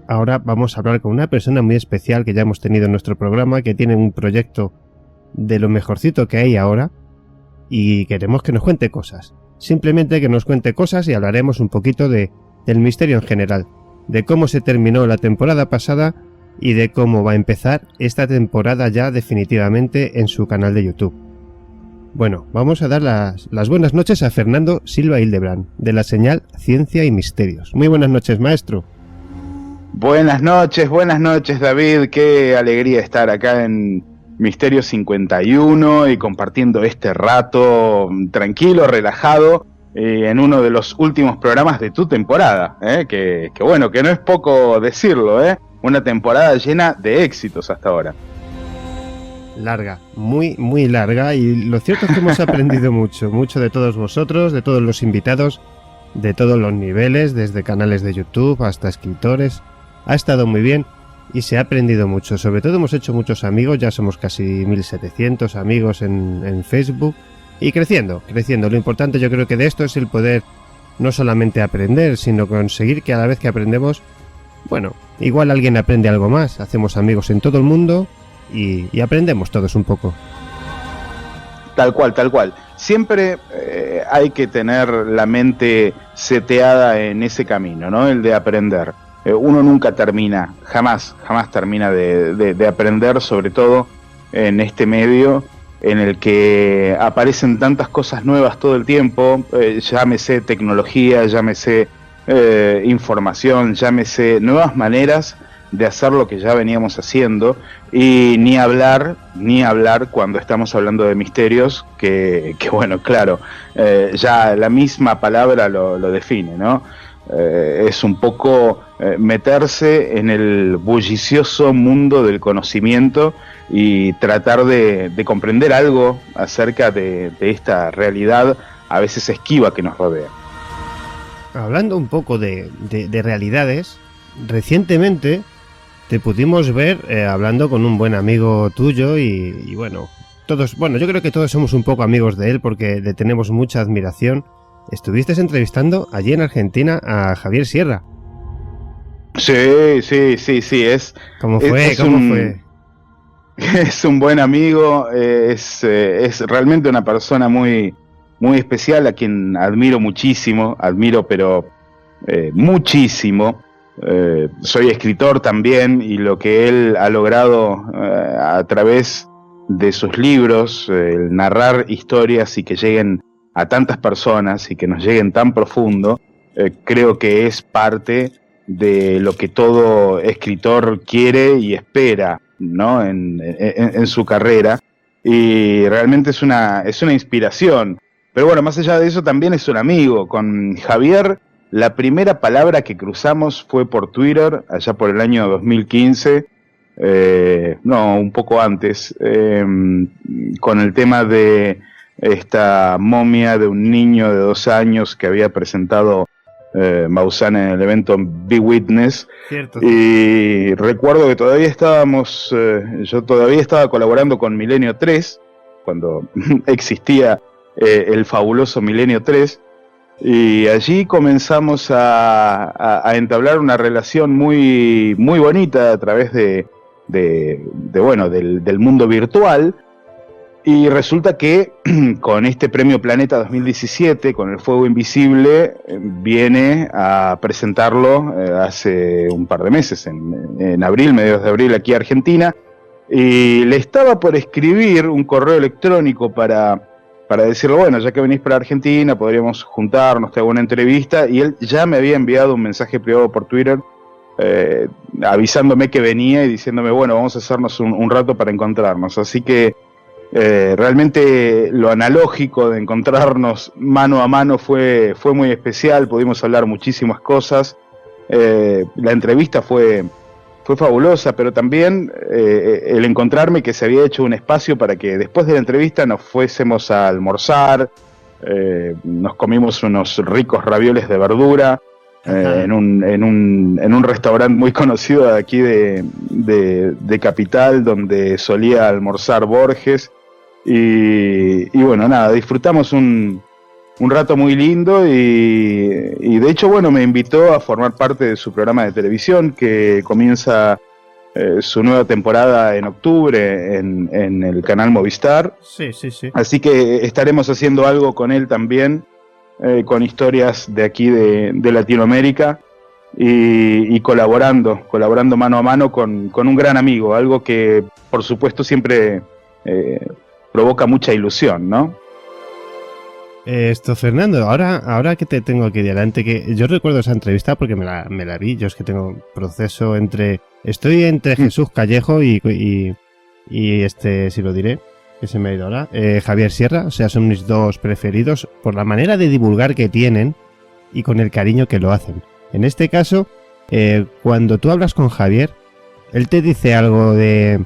ahora vamos a hablar con una persona muy especial que ya hemos tenido en nuestro programa, que tiene un proyecto de lo mejorcito que hay ahora y queremos que nos cuente cosas. Simplemente que nos cuente cosas y hablaremos un poquito del misterio en general, de cómo se terminó la temporada pasada y de cómo va a empezar esta temporada ya definitivamente en su canal de YouTube. Bueno, vamos a dar las buenas noches a Fernando Silva Hildebrand, de la señal Ciencia y Misterios. Muy buenas noches, maestro. Buenas noches, David. Qué alegría estar acá en Misterio 51 y compartiendo este rato tranquilo, relajado, en uno de los últimos programas de tu temporada, que bueno, que no es poco decirlo, una temporada llena de éxitos hasta ahora. Larga, muy muy larga, y lo cierto es que hemos aprendido mucho de todos vosotros, de todos los invitados, de todos los niveles, desde canales de YouTube hasta escritores. Ha estado muy bien y se ha aprendido mucho, sobre todo hemos hecho muchos amigos, ya somos casi 1700 amigos en Facebook y creciendo. Lo importante yo creo que de esto es el poder no solamente aprender, sino conseguir que a la vez que aprendemos, bueno, igual alguien aprende algo más, hacemos amigos en todo el mundo y aprendemos todos un poco. Tal cual. Siempre hay que tener la mente seteada en ese camino, ¿no? El de aprender. Uno nunca termina, jamás termina de aprender, sobre todo en este medio en el que aparecen tantas cosas nuevas todo el tiempo, llámese tecnología, llámese información, llámese nuevas maneras de hacer lo que ya veníamos haciendo, y ni hablar cuando estamos hablando de misterios, que bueno, claro, ya la misma palabra lo define, ¿no? Es un poco meterse en el bullicioso mundo del conocimiento y tratar de comprender algo acerca de esta realidad a veces esquiva que nos rodea. Hablando un poco de realidades, recientemente te pudimos ver hablando con un buen amigo tuyo y bueno, yo creo que todos somos un poco amigos de él porque le tenemos mucha admiración. Estuviste entrevistando allí en Argentina a Javier Sierra. Sí, es... ¿Cómo fue? Es un buen amigo, es realmente una persona muy, muy especial, a quien admiro muchísimo, pero muchísimo. Soy escritor también, y lo que él ha logrado a través de sus libros, el narrar historias y que lleguen a tantas personas y que nos lleguen tan profundo, creo que es parte de lo que todo escritor quiere y espera, ¿no? en su carrera, y realmente es una inspiración. Pero bueno, más allá de eso, también es un amigo. Con Javier, la primera palabra que cruzamos fue por Twitter, allá por el año 2015, un poco antes, con el tema de esta momia de un niño de 2 años que había presentado Maussan en el evento Be Witness. Cierto. Y recuerdo que todavía yo todavía estaba colaborando con Milenio 3, cuando existía el fabuloso Milenio 3, y allí comenzamos a entablar una relación muy, muy bonita a través del mundo virtual. Y resulta que con este Premio Planeta 2017, con El Fuego Invisible, viene a presentarlo hace un par de meses, en abril, mediados de abril, aquí a Argentina, y le estaba por escribir un correo electrónico para decirle, bueno, ya que venís para Argentina, podríamos juntarnos, te hago una entrevista, y él ya me había enviado un mensaje privado por Twitter avisándome que venía y diciéndome, bueno, vamos a hacernos un rato para encontrarnos. Así que realmente lo analógico de encontrarnos mano a mano fue muy especial, pudimos hablar muchísimas cosas, la entrevista fue fabulosa, pero también el encontrarme, que se había hecho un espacio para que después de la entrevista nos fuésemos a almorzar, nos comimos unos ricos ravioles de verdura en un restaurante muy conocido de aquí de Capital, donde solía almorzar Borges. Y bueno, nada, disfrutamos un un rato muy lindo y de hecho, bueno, me invitó a formar parte de su programa de televisión que comienza su nueva temporada en octubre en el canal Movistar. Sí, sí, sí. Así que estaremos haciendo algo con él también, con historias de aquí de Latinoamérica y colaborando mano a mano con un gran amigo, algo que por supuesto siempre provoca mucha ilusión, ¿no? Fernando, ahora que te tengo aquí delante, que yo recuerdo esa entrevista porque me la vi, yo es que tengo un proceso estoy entre Jesús Callejo y si lo diré, que se me ha ido ahora, Javier Sierra, o sea, son mis dos preferidos por la manera de divulgar que tienen y con el cariño que lo hacen. En este caso, cuando tú hablas con Javier, él te dice algo de...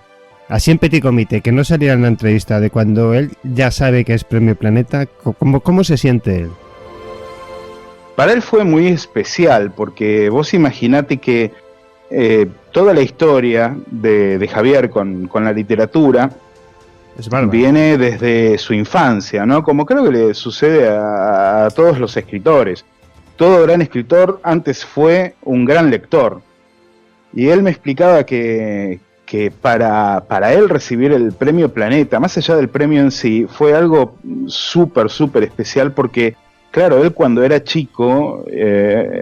Así en petit comité, que no saliera en la entrevista, de cuando él ya sabe que es Premio Planeta, ¿cómo se siente él? Para él fue muy especial, porque vos imaginate que toda la historia de Javier con la literatura viene desde su infancia, ¿no? Como creo que le sucede a todos los escritores. Todo gran escritor antes fue un gran lector. Y él me explicaba que para él recibir el Premio Planeta, más allá del premio en sí, fue algo súper especial porque, claro, él cuando era chico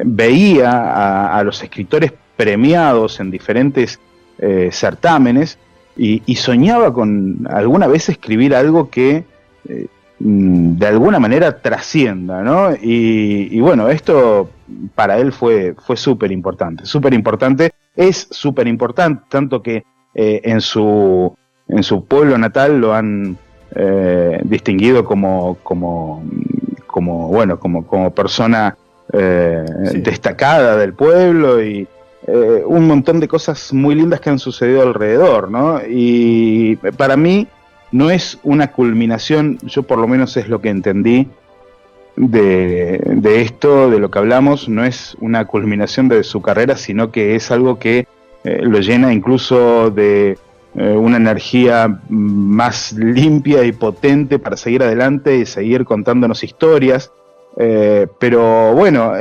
veía a los escritores premiados en diferentes certámenes y soñaba con alguna vez escribir algo que de alguna manera trascienda, ¿no? Y bueno, esto para él fue súper importante, es súper importante, tanto que en su pueblo natal lo han distinguido como persona destacada del pueblo y un montón de cosas muy lindas que han sucedido alrededor, ¿no? Y para mí no es una culminación, yo por lo menos es lo que entendí de esto, de lo que hablamos, no es una culminación de su carrera, sino que es algo que lo llena incluso de una energía más limpia y potente para seguir adelante y seguir contándonos historias. Pero bueno,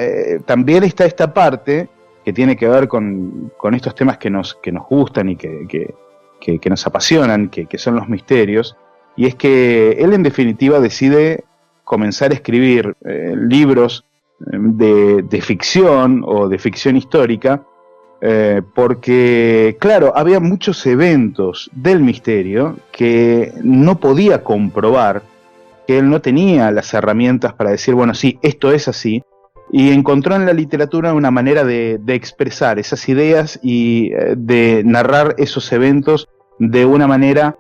también está esta parte que tiene que ver con estos temas que nos gustan y que nos apasionan, que son los misterios, y es que él en definitiva decide comenzar a escribir libros de ficción o de ficción histórica, porque, claro, había muchos eventos del misterio que no podía comprobar, que él no tenía las herramientas para decir, bueno, sí, esto es así, y encontró en la literatura una manera de expresar esas ideas y de narrar esos eventos de una manera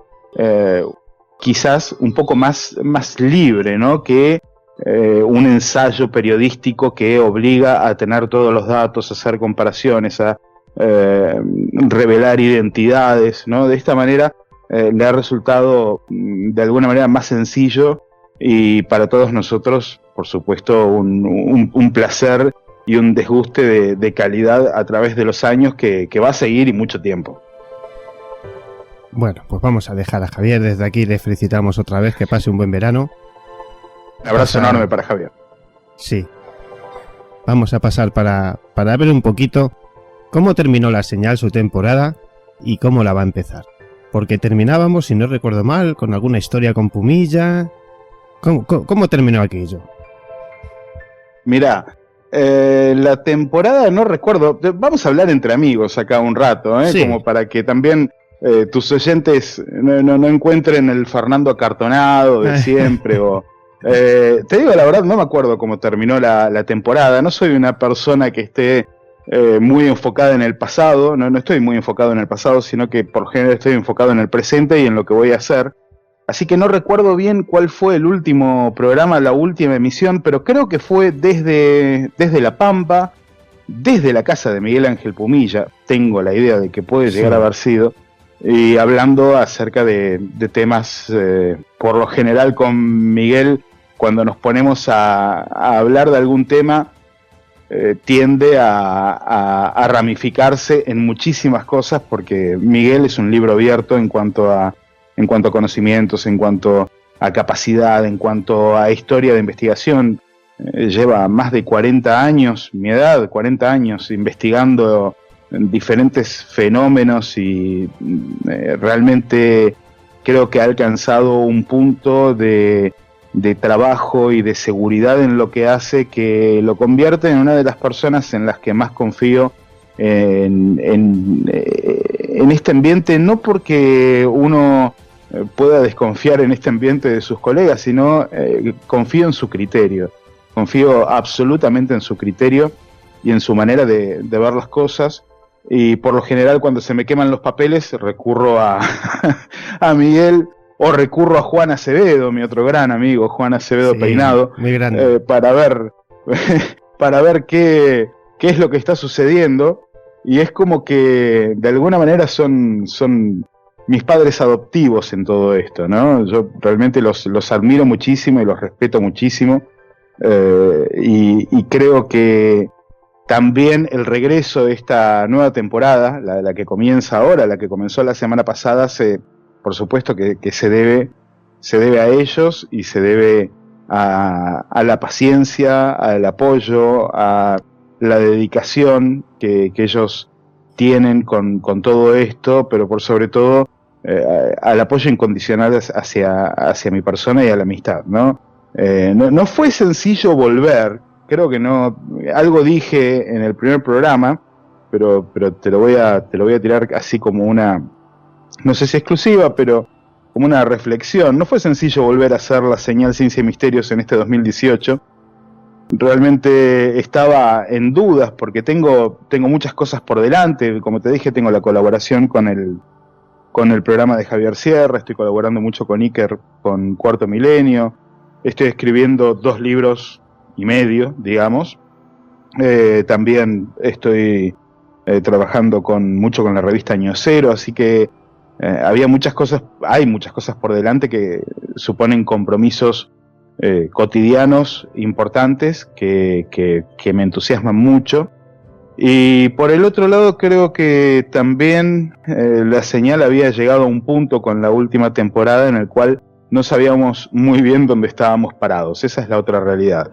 quizás un poco más libre, ¿no? Que un ensayo periodístico que obliga a tener todos los datos, a hacer comparaciones, a revelar identidades, ¿no? De esta manera le ha resultado de alguna manera más sencillo y para todos nosotros, por supuesto, un placer y un desguste de calidad a través de los años que va a seguir y mucho tiempo. Bueno, pues vamos a dejar a Javier. Desde aquí le felicitamos otra vez, que pase un buen verano. Un abrazo enorme para Javier. Sí. Vamos a pasar para ver un poquito cómo terminó La Señal su temporada y cómo la va a empezar. Porque terminábamos, si no recuerdo mal, con alguna historia con Pumilla. ¿Cómo terminó aquello? Mirá, la temporada no recuerdo. Vamos a hablar entre amigos acá un rato, Sí. Como para que también tus oyentes no encuentren el Fernando acartonado de siempre. Te digo la verdad, no me acuerdo cómo terminó la temporada. No soy una persona que esté muy enfocada en el pasado. No estoy muy enfocado en el pasado, sino que por general estoy enfocado en el presente y en lo que voy a hacer. Así que no recuerdo bien cuál fue el último programa, la última emisión, pero creo que fue desde La Pampa, desde la casa de Miguel Ángel Pumilla. Tengo la idea de que puede llegar a haber sido. Y hablando acerca de temas, por lo general con Miguel, cuando nos ponemos a hablar de algún tema, tiende a ramificarse en muchísimas cosas, porque Miguel es un libro abierto en cuanto a conocimientos, en cuanto a capacidad, en cuanto a historia de investigación. Lleva más de 40 años, mi edad, 40 años, investigando diferentes fenómenos y realmente creo que ha alcanzado un punto de trabajo y de seguridad en lo que hace que lo convierte en una de las personas en las que más confío en este ambiente, no porque uno pueda desconfiar en este ambiente de sus colegas, sino confío en su criterio, confío absolutamente en su criterio y en su manera de ver las cosas, y por lo general cuando se me queman los papeles recurro a, a Miguel, o recurro a Juan Acevedo, mi otro gran amigo, Juan Acevedo, sí, Peinado, muy grande. Para ver qué es lo que está sucediendo, y es como que de alguna manera son mis padres adoptivos en todo esto, ¿no? Yo realmente los admiro muchísimo y los respeto muchísimo, y creo que también el regreso de esta nueva temporada, la que comienza ahora, la que comenzó la semana pasada, por supuesto que se debe a ellos, y se debe a la paciencia, al apoyo, a la dedicación que ellos tienen con todo esto, pero por sobre todo al apoyo incondicional hacia mi persona y a la amistad, ¿no? No fue sencillo volver, creo que no, algo dije en el primer programa, pero te lo voy a tirar así como una, no sé si exclusiva, pero como una reflexión. No fue sencillo volver a hacer la señal Ciencia y Misterios en este 2018. Realmente estaba en dudas porque tengo muchas cosas por delante. Como te dije, tengo la colaboración con el programa de Javier Sierra, estoy colaborando mucho con Iker, con Cuarto Milenio, estoy escribiendo 2 libros y medio, digamos. También estoy trabajando mucho con la revista Año Cero, así que hay muchas cosas por delante que suponen compromisos cotidianos importantes que me entusiasman mucho. Y por el otro lado, creo que también la señal había llegado a un punto con la última temporada en el cual no sabíamos muy bien dónde estábamos parados. Esa es la otra realidad.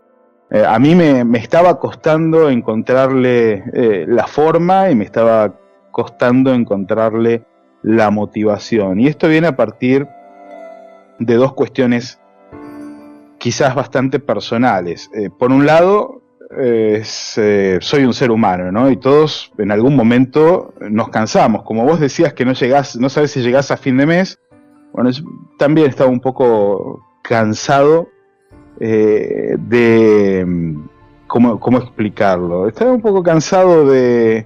A mí me estaba costando encontrarle la forma, y me estaba costando encontrarle la motivación. Y esto viene a partir de 2 cuestiones quizás bastante personales. Por un lado, soy un ser humano, ¿no? Y todos en algún momento nos cansamos. Como vos decías que no sabes si llegás a fin de mes. Bueno, yo también estaba un poco cansado ¿cómo explicarlo? Estaba un poco cansado de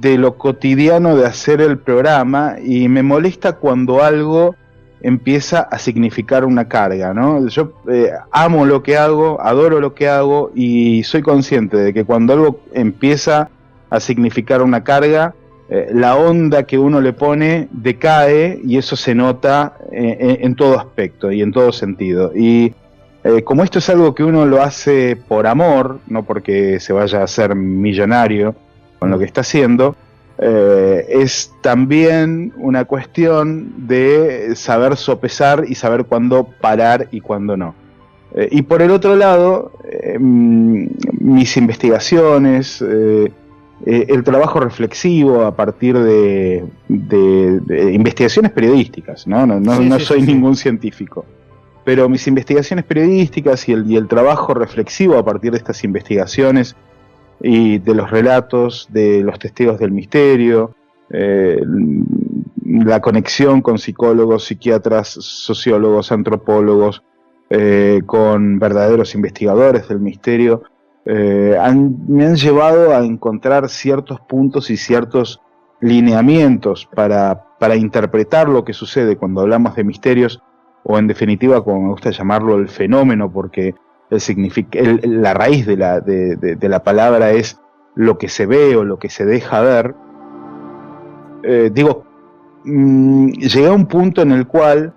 lo cotidiano de hacer el programa, y me molesta cuando algo empieza a significar una carga, ¿no? Yo amo lo que hago, adoro lo que hago, y soy consciente de que cuando algo empieza a significar una carga, la onda que uno le pone decae, y eso se nota en todo aspecto y en todo sentido. Y como esto es algo que uno lo hace por amor, no porque se vaya a hacer millonario con lo que está haciendo, es también una cuestión de saber sopesar y saber cuándo parar y cuándo no. Y por el otro lado, mis investigaciones, el trabajo reflexivo a partir de investigaciones periodísticas, no soy ningún científico, pero mis investigaciones periodísticas y el trabajo reflexivo a partir de estas investigaciones y de los relatos de los testigos del misterio, la conexión con psicólogos, psiquiatras, sociólogos, antropólogos, con verdaderos investigadores del misterio, me han llevado a encontrar ciertos puntos y ciertos lineamientos para interpretar lo que sucede cuando hablamos de misterios, o en definitiva, como me gusta llamarlo, el fenómeno, porque la raíz de la palabra es lo que se ve o lo que se deja ver. Llegué a un punto en el cual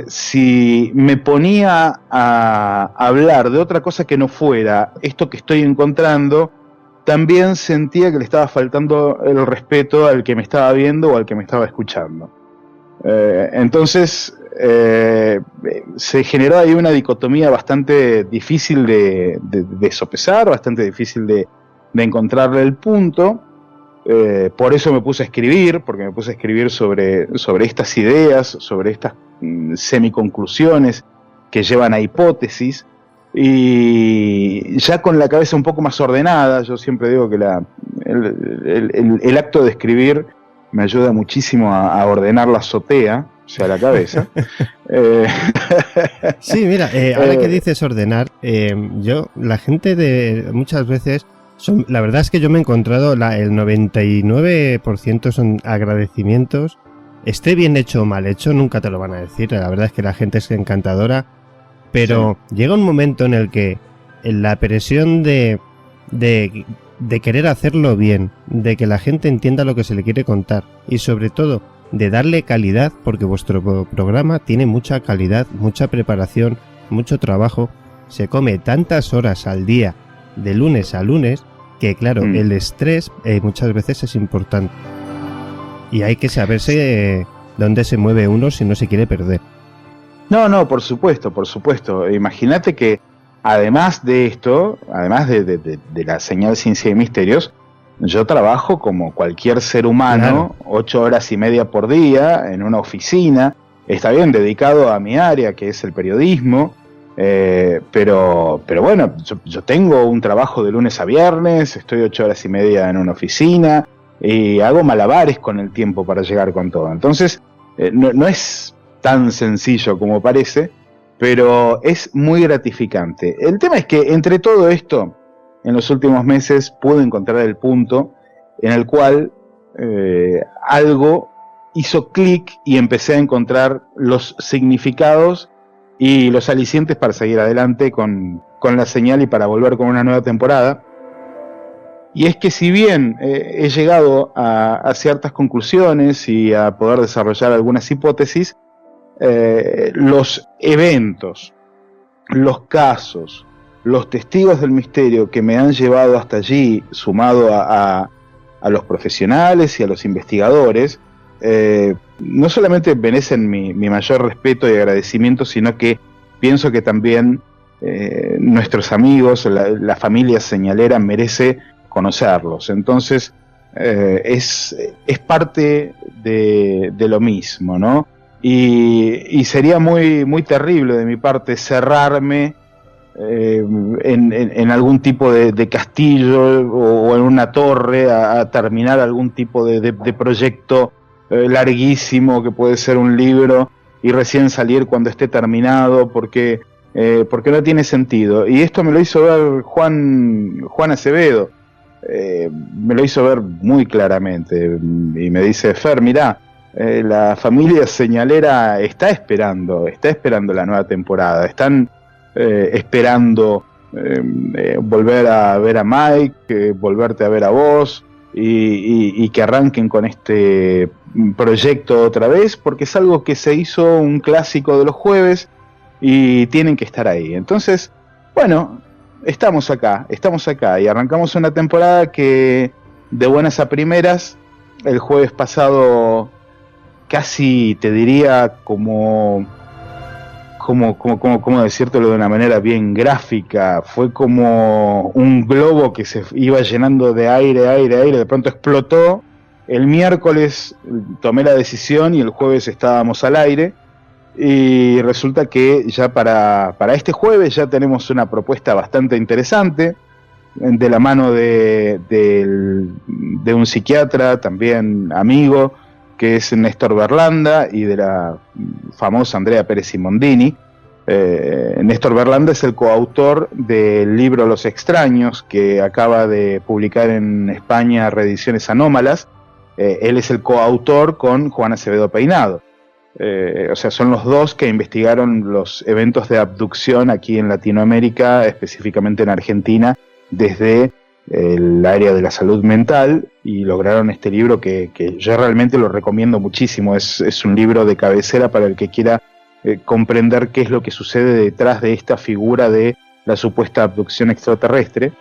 si me ponía a hablar de otra cosa que no fuera esto que estoy encontrando, también sentía que le estaba faltando el respeto al que me estaba viendo o al que me estaba escuchando. Entonces se generó ahí una dicotomía bastante difícil de sopesar, bastante difícil de encontrarle el punto. Por eso me puse a escribir, porque me puse a escribir sobre estas ideas, sobre estas semiconclusiones que llevan a hipótesis, y ya con la cabeza un poco más ordenada. Yo siempre digo que el acto de escribir me ayuda muchísimo a ordenar la azotea, o sea, la cabeza. Sí, mira, ahora que dices ordenar, la gente muchas veces, la verdad es que yo me he encontrado, el 99% son agradecimientos. Esté bien hecho o mal hecho, nunca te lo van a decir. La verdad es que la gente es encantadora, pero sí, llega un momento en el que la presión de querer hacerlo bien, de que la gente entienda lo que se le quiere contar, y sobre todo de darle calidad, porque vuestro programa tiene mucha calidad, mucha preparación, mucho trabajo, se come tantas horas al día, de lunes a lunes, que claro, el estrés muchas veces es importante. Y hay que saberse dónde se mueve uno si no se quiere perder. No, por supuesto, por supuesto. Imagínate que además de esto, además de la señal Ciencia y Misterios, yo trabajo como cualquier ser humano, claro, 8 horas y media por día en una oficina. Está bien, dedicado a mi área, que es el periodismo, pero bueno, yo tengo un trabajo de lunes a viernes, estoy 8 horas y media en una oficina y hago malabares con el tiempo para llegar con todo. Entonces, no es tan sencillo como parece, pero es muy gratificante. El tema es que entre todo esto, en los últimos meses pude encontrar el punto en el cual algo hizo clic y empecé a encontrar los significados y los alicientes para seguir adelante con la señal y para volver con una nueva temporada. Y es que si bien he llegado a ciertas conclusiones y a poder desarrollar algunas hipótesis, los eventos, los casos, los testigos del misterio que me han llevado hasta allí, sumado a los profesionales y a los investigadores, no solamente merecen mi mayor respeto y agradecimiento, sino que pienso que también nuestros amigos, la familia señalera merece conocerlos. Entonces es parte de lo mismo, ¿no? Y sería muy, muy terrible de mi parte cerrarme en algún tipo de castillo o en una torre a terminar algún tipo de proyecto larguísimo que puede ser un libro y recién salir cuando esté terminado, porque no tiene sentido. Y esto me lo hizo ver Juan Acevedo, me lo hizo ver muy claramente y me dice: Fer, mirá, la familia señalera está esperando la nueva temporada, están esperando volver a ver a Mike, volverte a ver a vos y que arranquen con este proyecto otra vez, porque es algo que se hizo un clásico de los jueves y tienen que estar ahí. Entonces, bueno, estamos acá y arrancamos una temporada que de buenas a primeras, el jueves pasado, casi te diría como decírtelo de una manera bien gráfica, fue como un globo que se iba llenando de aire, de pronto explotó. El miércoles tomé la decisión y el jueves estábamos al aire, y resulta que ya para este jueves ya tenemos una propuesta bastante interesante, de la mano de un psiquiatra también amigo, que es Néstor Berlanda, y de la famosa Andrea Pérez Simondini. Néstor Berlanda es el coautor del libro Los Extraños, que acaba de publicar en España Reediciones Anómalas. Él es el coautor con Juan Acevedo Peinado. O sea, son los dos que investigaron los eventos de abducción aquí en Latinoamérica, específicamente en Argentina, desde el área de la salud mental, y lograron este libro que yo realmente lo recomiendo muchísimo. Es un libro de cabecera para el que quiera comprender qué es lo que sucede detrás de esta figura de la supuesta abducción extraterrestre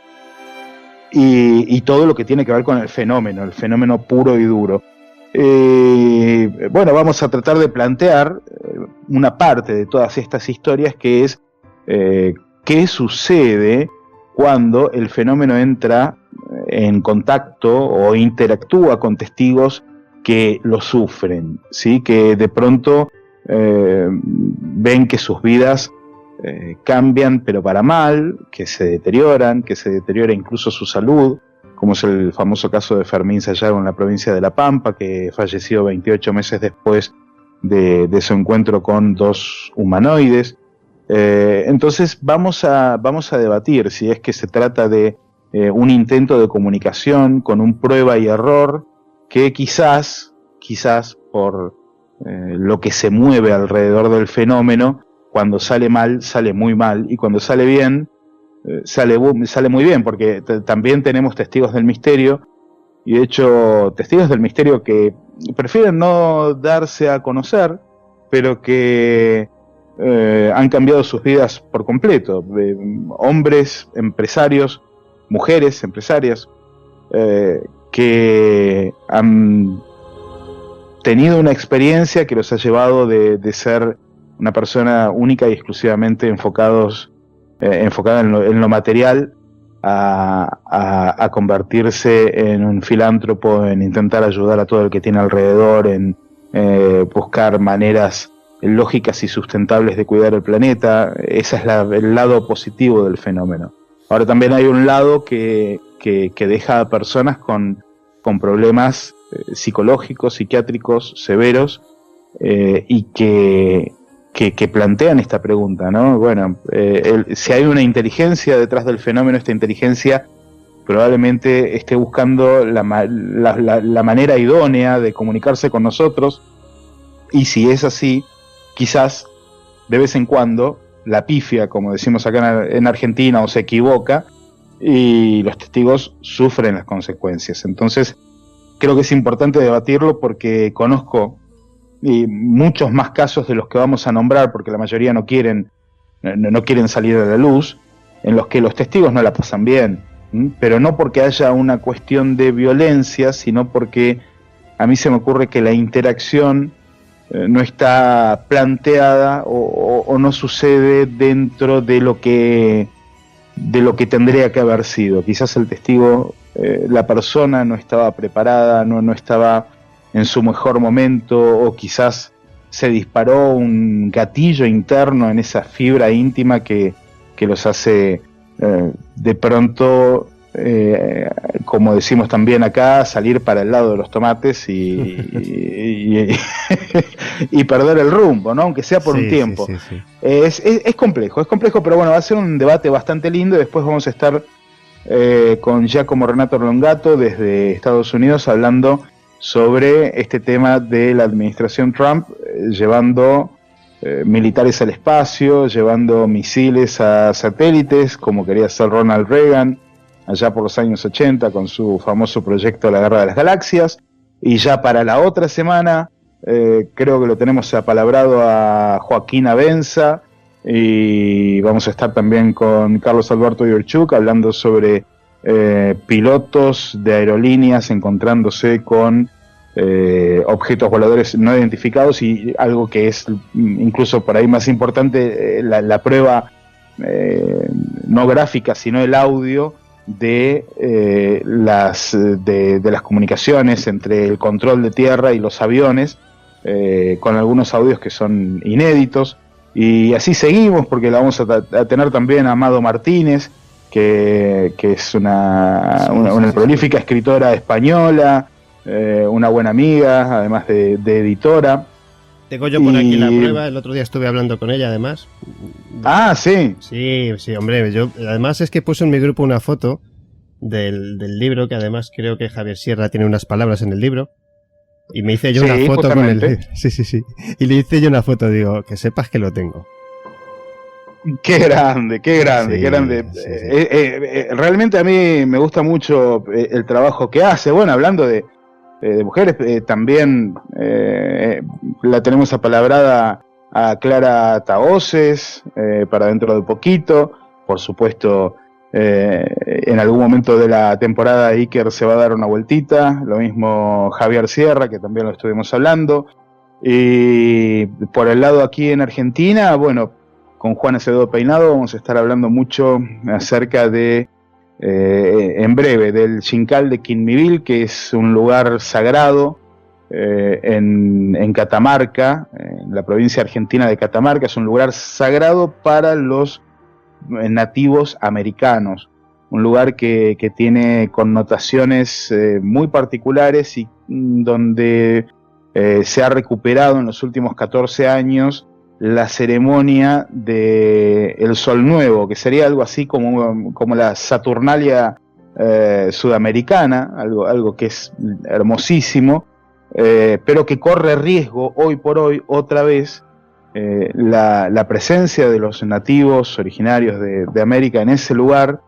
y todo lo que tiene que ver con el fenómeno puro y duro. Bueno, vamos a tratar de plantear una parte de todas estas historias, que es qué sucede cuando el fenómeno entra en contacto o interactúa con testigos que lo sufren, ¿sí? Que de pronto ven que sus vidas cambian, pero para mal, que se deterioran, que se deteriora incluso su salud, como es el famoso caso de Fermín Sayago en la provincia de La Pampa, que falleció 28 meses después de su encuentro con 2 humanoides. Entonces vamos a debatir si es que se trata de un intento de comunicación con un prueba y error que quizás por lo que se mueve alrededor del fenómeno, cuando sale mal, sale muy mal, y cuando sale bien, sale muy bien, porque también tenemos testigos del misterio, y de hecho testigos del misterio que prefieren no darse a conocer, pero que han cambiado sus vidas por completo. Hombres empresarios, mujeres empresarias, que han tenido una experiencia que los ha llevado de ser una persona única y exclusivamente enfocada en lo material a convertirse en un filántropo, en intentar ayudar a todo el que tiene alrededor, en buscar maneras lógicas y sustentables de cuidar el planeta. Ese es el lado positivo del fenómeno. Ahora también hay un lado que deja a personas con problemas psicológicos, psiquiátricos severos, y que plantean esta pregunta, ¿no? Bueno, si hay una inteligencia detrás del fenómeno, esta inteligencia probablemente esté buscando la manera idónea de comunicarse con nosotros, y si es así, quizás de vez en cuando la pifia, como decimos acá en Argentina, o se equivoca, y los testigos sufren las consecuencias. Entonces creo que es importante debatirlo, porque conozco muchos más casos de los que vamos a nombrar, porque la mayoría no quieren salir a la luz, en los que los testigos no la pasan bien, pero no porque haya una cuestión de violencia, sino porque a mí se me ocurre que la interacción no está planteada o no sucede dentro de lo que tendría que haber sido. Quizás el testigo, la persona no estaba preparada, no estaba en su mejor momento, o quizás se disparó un gatillo interno en esa fibra íntima que los hace de pronto, como decimos también acá, salir para el lado de los tomates y perder el rumbo, ¿no? Aunque sea por un tiempo. Sí. Es complejo, pero bueno, va a ser un debate bastante lindo, y después vamos a estar con Giacomo Renato Rongato desde Estados Unidos hablando sobre este tema de la administración Trump, llevando militares al espacio, llevando misiles a satélites, como quería hacer Ronald Reagan allá por los años 80 con su famoso proyecto La Guerra de las Galaxias. Y ya para la otra semana creo que lo tenemos apalabrado a Joaquín Abenza, y vamos a estar también con Carlos Alberto Yorchuk hablando sobre pilotos de aerolíneas encontrándose con objetos voladores no identificados, y algo que es incluso por ahí más importante, la prueba no gráfica sino el audio de las comunicaciones entre el control de tierra y los aviones, con algunos audios que son inéditos. Y así seguimos, porque la vamos a tener también a Amado Martínez, que es una prolífica escritora española, una buena amiga, además de editora. Tengo yo por aquí la prueba, el otro día estuve hablando con ella, además. Ah, sí. Sí, hombre, yo además es que puse en mi grupo una foto del libro, que además creo que Javier Sierra tiene unas palabras en el libro, y me hice yo una foto justamente con él. Sí. Y le hice yo una foto, digo, que sepas que lo tengo. Qué grande. Sí. Realmente a mí me gusta mucho el trabajo que hace. Bueno, hablando de mujeres, también la tenemos apalabrada a Clara Tahoces, para dentro de poquito. Por supuesto, en algún momento de la temporada Iker se va a dar una vueltita. Lo mismo Javier Sierra, que también lo estuvimos hablando. Y por el lado aquí en Argentina, bueno, con Juan Acevedo Peinado vamos a estar hablando mucho acerca de, en breve, del Xincal de Quinmivil, que es un lugar sagrado en Catamarca, en la provincia argentina de Catamarca. Es un lugar sagrado para los nativos americanos, un lugar que tiene connotaciones muy particulares y donde se ha recuperado en los últimos 14 años la ceremonia del Sol Nuevo, que sería algo así como la Saturnalia sudamericana, algo que es hermosísimo, pero que corre riesgo hoy por hoy otra vez la presencia de los nativos originarios de América en ese lugar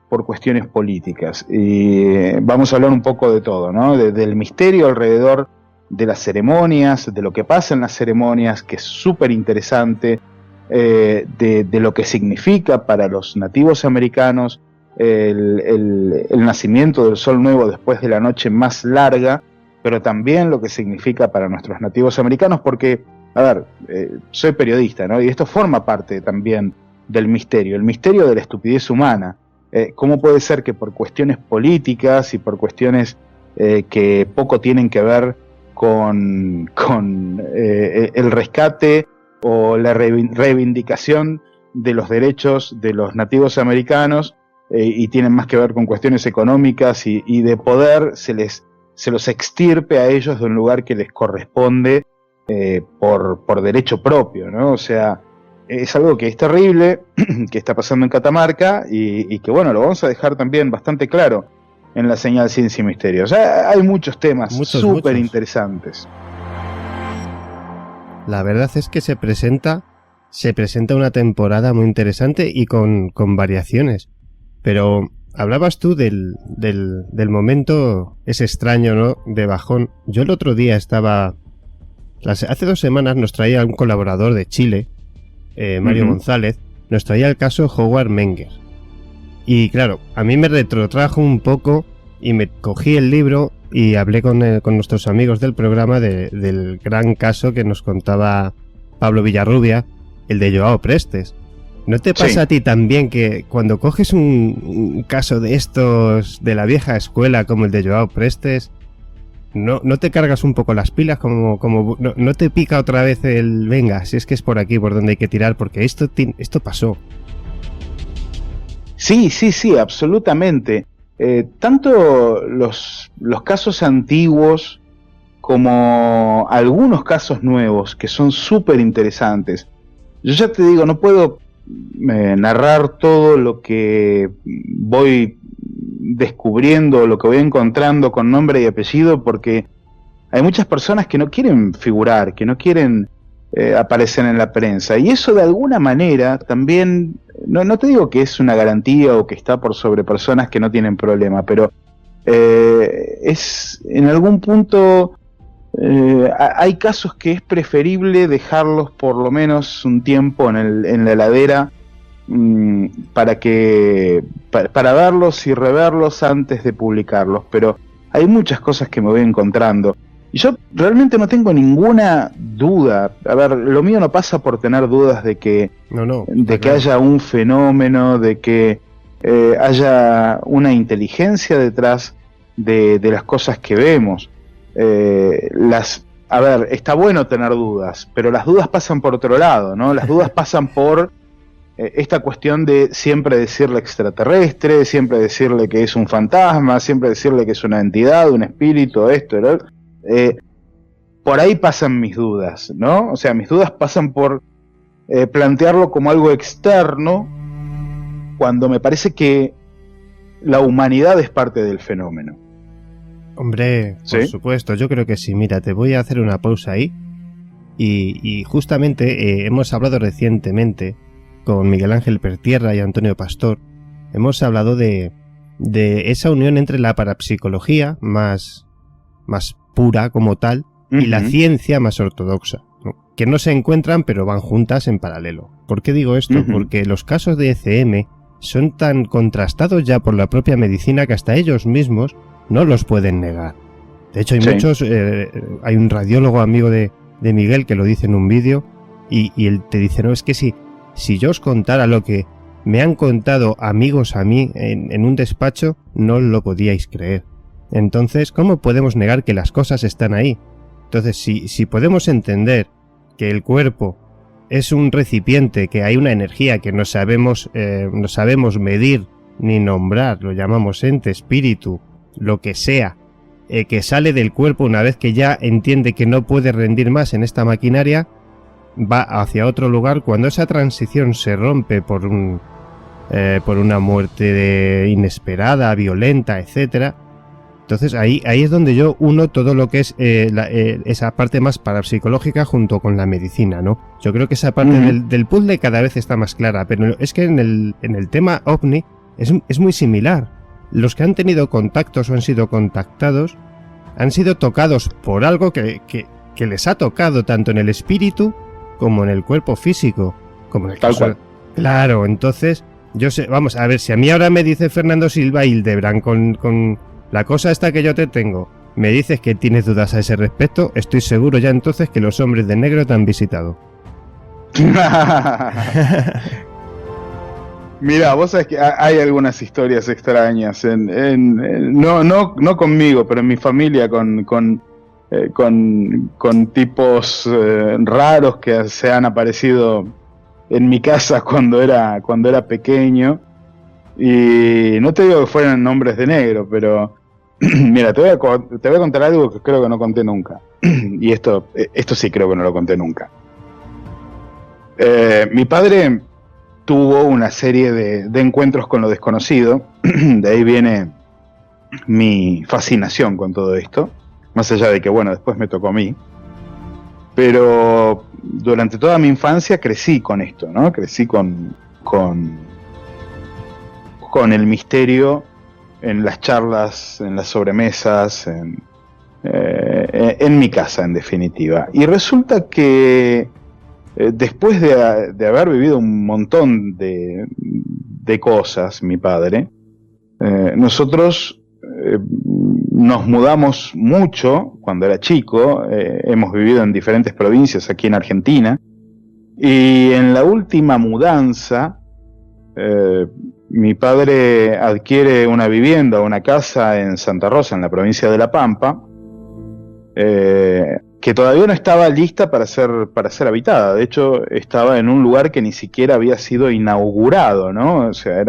por cuestiones políticas. Y vamos a hablar un poco de todo, ¿no? Del misterio alrededor de las ceremonias, de lo que pasa en las ceremonias, que es súper interesante, de lo que significa para los nativos americanos el nacimiento del Sol Nuevo después de la noche más larga, pero también lo que significa para nuestros nativos americanos, porque, a ver, soy periodista, ¿no? Y esto forma parte también del misterio, el misterio de la estupidez humana. ¿Cómo puede ser que por cuestiones políticas y por cuestiones que poco tienen que ver con el rescate o la reivindicación de los derechos de los nativos americanos y tienen más que ver con cuestiones económicas y de poder, se los extirpe a ellos de un lugar que les corresponde por derecho propio, ¿no? O sea, es algo que es terrible, que está pasando en Catamarca y que, bueno, lo vamos a dejar también bastante claro en la señal Ciencia y Misterio. O sea, hay muchos temas súper interesantes. La verdad es que se presenta una temporada muy interesante y con variaciones. Pero hablabas tú del momento ese extraño, ¿no?, de bajón. Yo el otro día hace 2 semanas nos traía un colaborador de Chile, Mario González, nos traía el caso Howard Menger. Y claro, a mí me retrotrajo un poco y me cogí el libro y hablé con nuestros amigos del programa del gran caso que nos contaba Pablo Villarrubia, el de Joao Prestes. ¿No te pasa a ti también que cuando coges un caso de estos de la vieja escuela como el de Joao Prestes, no te cargas un poco las pilas, no te pica otra vez el venga, si es que es por aquí por donde hay que tirar, porque esto pasó? Sí, absolutamente. Tanto los casos antiguos como algunos casos nuevos que son súper interesantes. Yo ya te digo, no puedo narrar todo lo que voy descubriendo, lo que voy encontrando con nombre y apellido, porque hay muchas personas que no quieren figurar, que no quieren aparecer en la prensa, y eso de alguna manera también, no te digo que es una garantía o que está por sobre personas que no tienen problema, pero es en algún punto hay casos que es preferible dejarlos por lo menos un tiempo en la heladera para verlos y reverlos antes de publicarlos, pero hay muchas cosas que me voy encontrando y yo realmente no tengo ninguna duda. A ver, lo mío no pasa por tener dudas de que que haya un fenómeno, de que haya una inteligencia detrás de las cosas que vemos. A ver, está bueno tener dudas, pero las dudas pasan por otro lado, ¿no? Las dudas pasan por esta cuestión de siempre decirle extraterrestre, siempre decirle que es un fantasma, siempre decirle que es una entidad, un espíritu, esto, ¿no? Por ahí pasan mis dudas, ¿no? O sea, mis dudas pasan por plantearlo como algo externo, cuando me parece que la humanidad es parte del fenómeno. Hombre, por supuesto, yo creo que sí. Mira, te voy a hacer una pausa ahí. Y justamente hemos hablado recientemente con Miguel Ángel Pertierra y Antonio Pastor. Hemos hablado de esa unión entre la parapsicología más pura como tal y la ciencia más ortodoxa, ¿no? Que no se encuentran pero van juntas en paralelo. ¿Por qué digo esto? Porque los casos de ECM son tan contrastados ya por la propia medicina que hasta ellos mismos no los pueden negar. De hecho, hay muchos... hay un radiólogo amigo de de Miguel, que lo dice en un vídeo, y él te dice, no, es que si yo os contara lo que me han contado amigos a mí en un despacho, no lo podíais creer. Entonces, ¿cómo podemos negar que las cosas están ahí? Entonces, si podemos entender que el cuerpo es un recipiente, que hay una energía que no sabemos medir ni nombrar, lo llamamos ente, espíritu, lo que sea, que sale del cuerpo una vez que ya entiende que no puede rendir más en esta maquinaria, va hacia otro lugar. Cuando esa transición se rompe por una muerte inesperada, violenta, etcétera, entonces ahí es donde yo uno todo lo que es esa parte más parapsicológica junto con la medicina, ¿no? Yo creo que esa parte del puzzle cada vez está más clara, pero es que en el tema OVNI es muy similar. Los que han tenido contactos o han sido contactados han sido tocados por algo que les ha tocado tanto en el espíritu como en el cuerpo físico, como en el caso. Tal cual. Claro, entonces yo sé, vamos a ver, si a mí ahora me dice Fernando Silva Hildebrand con la cosa esta que yo te tengo, me dices que tienes dudas a ese respecto, estoy seguro ya entonces que los hombres de negro te han visitado. Mira, vos sabés que hay algunas historias extrañas, no conmigo, pero en mi familia, con tipos raros que se han aparecido en mi casa cuando era pequeño. Y no te digo que fueran hombres de negro, pero mira, te voy a contar algo que creo que no conté nunca. Y esto sí creo que no lo conté nunca. Mi padre tuvo una serie de encuentros con lo desconocido. De ahí viene mi fascinación con todo esto. Más allá de que, bueno, después me tocó a mí. Pero durante toda mi infancia crecí con esto, ¿no? Crecí con el misterio en las charlas, en las sobremesas, en mi casa, en definitiva. Y resulta que después de haber vivido un montón de cosas, mi padre, nosotros nos mudamos mucho cuando era chico. Hemos vivido en diferentes provincias aquí en Argentina, y en la última mudanza mi padre adquiere una vivienda, una casa en Santa Rosa, en la provincia de La Pampa, que todavía no estaba lista para ser habitada. De hecho, estaba en un lugar que ni siquiera había sido inaugurado, ¿no? O sea,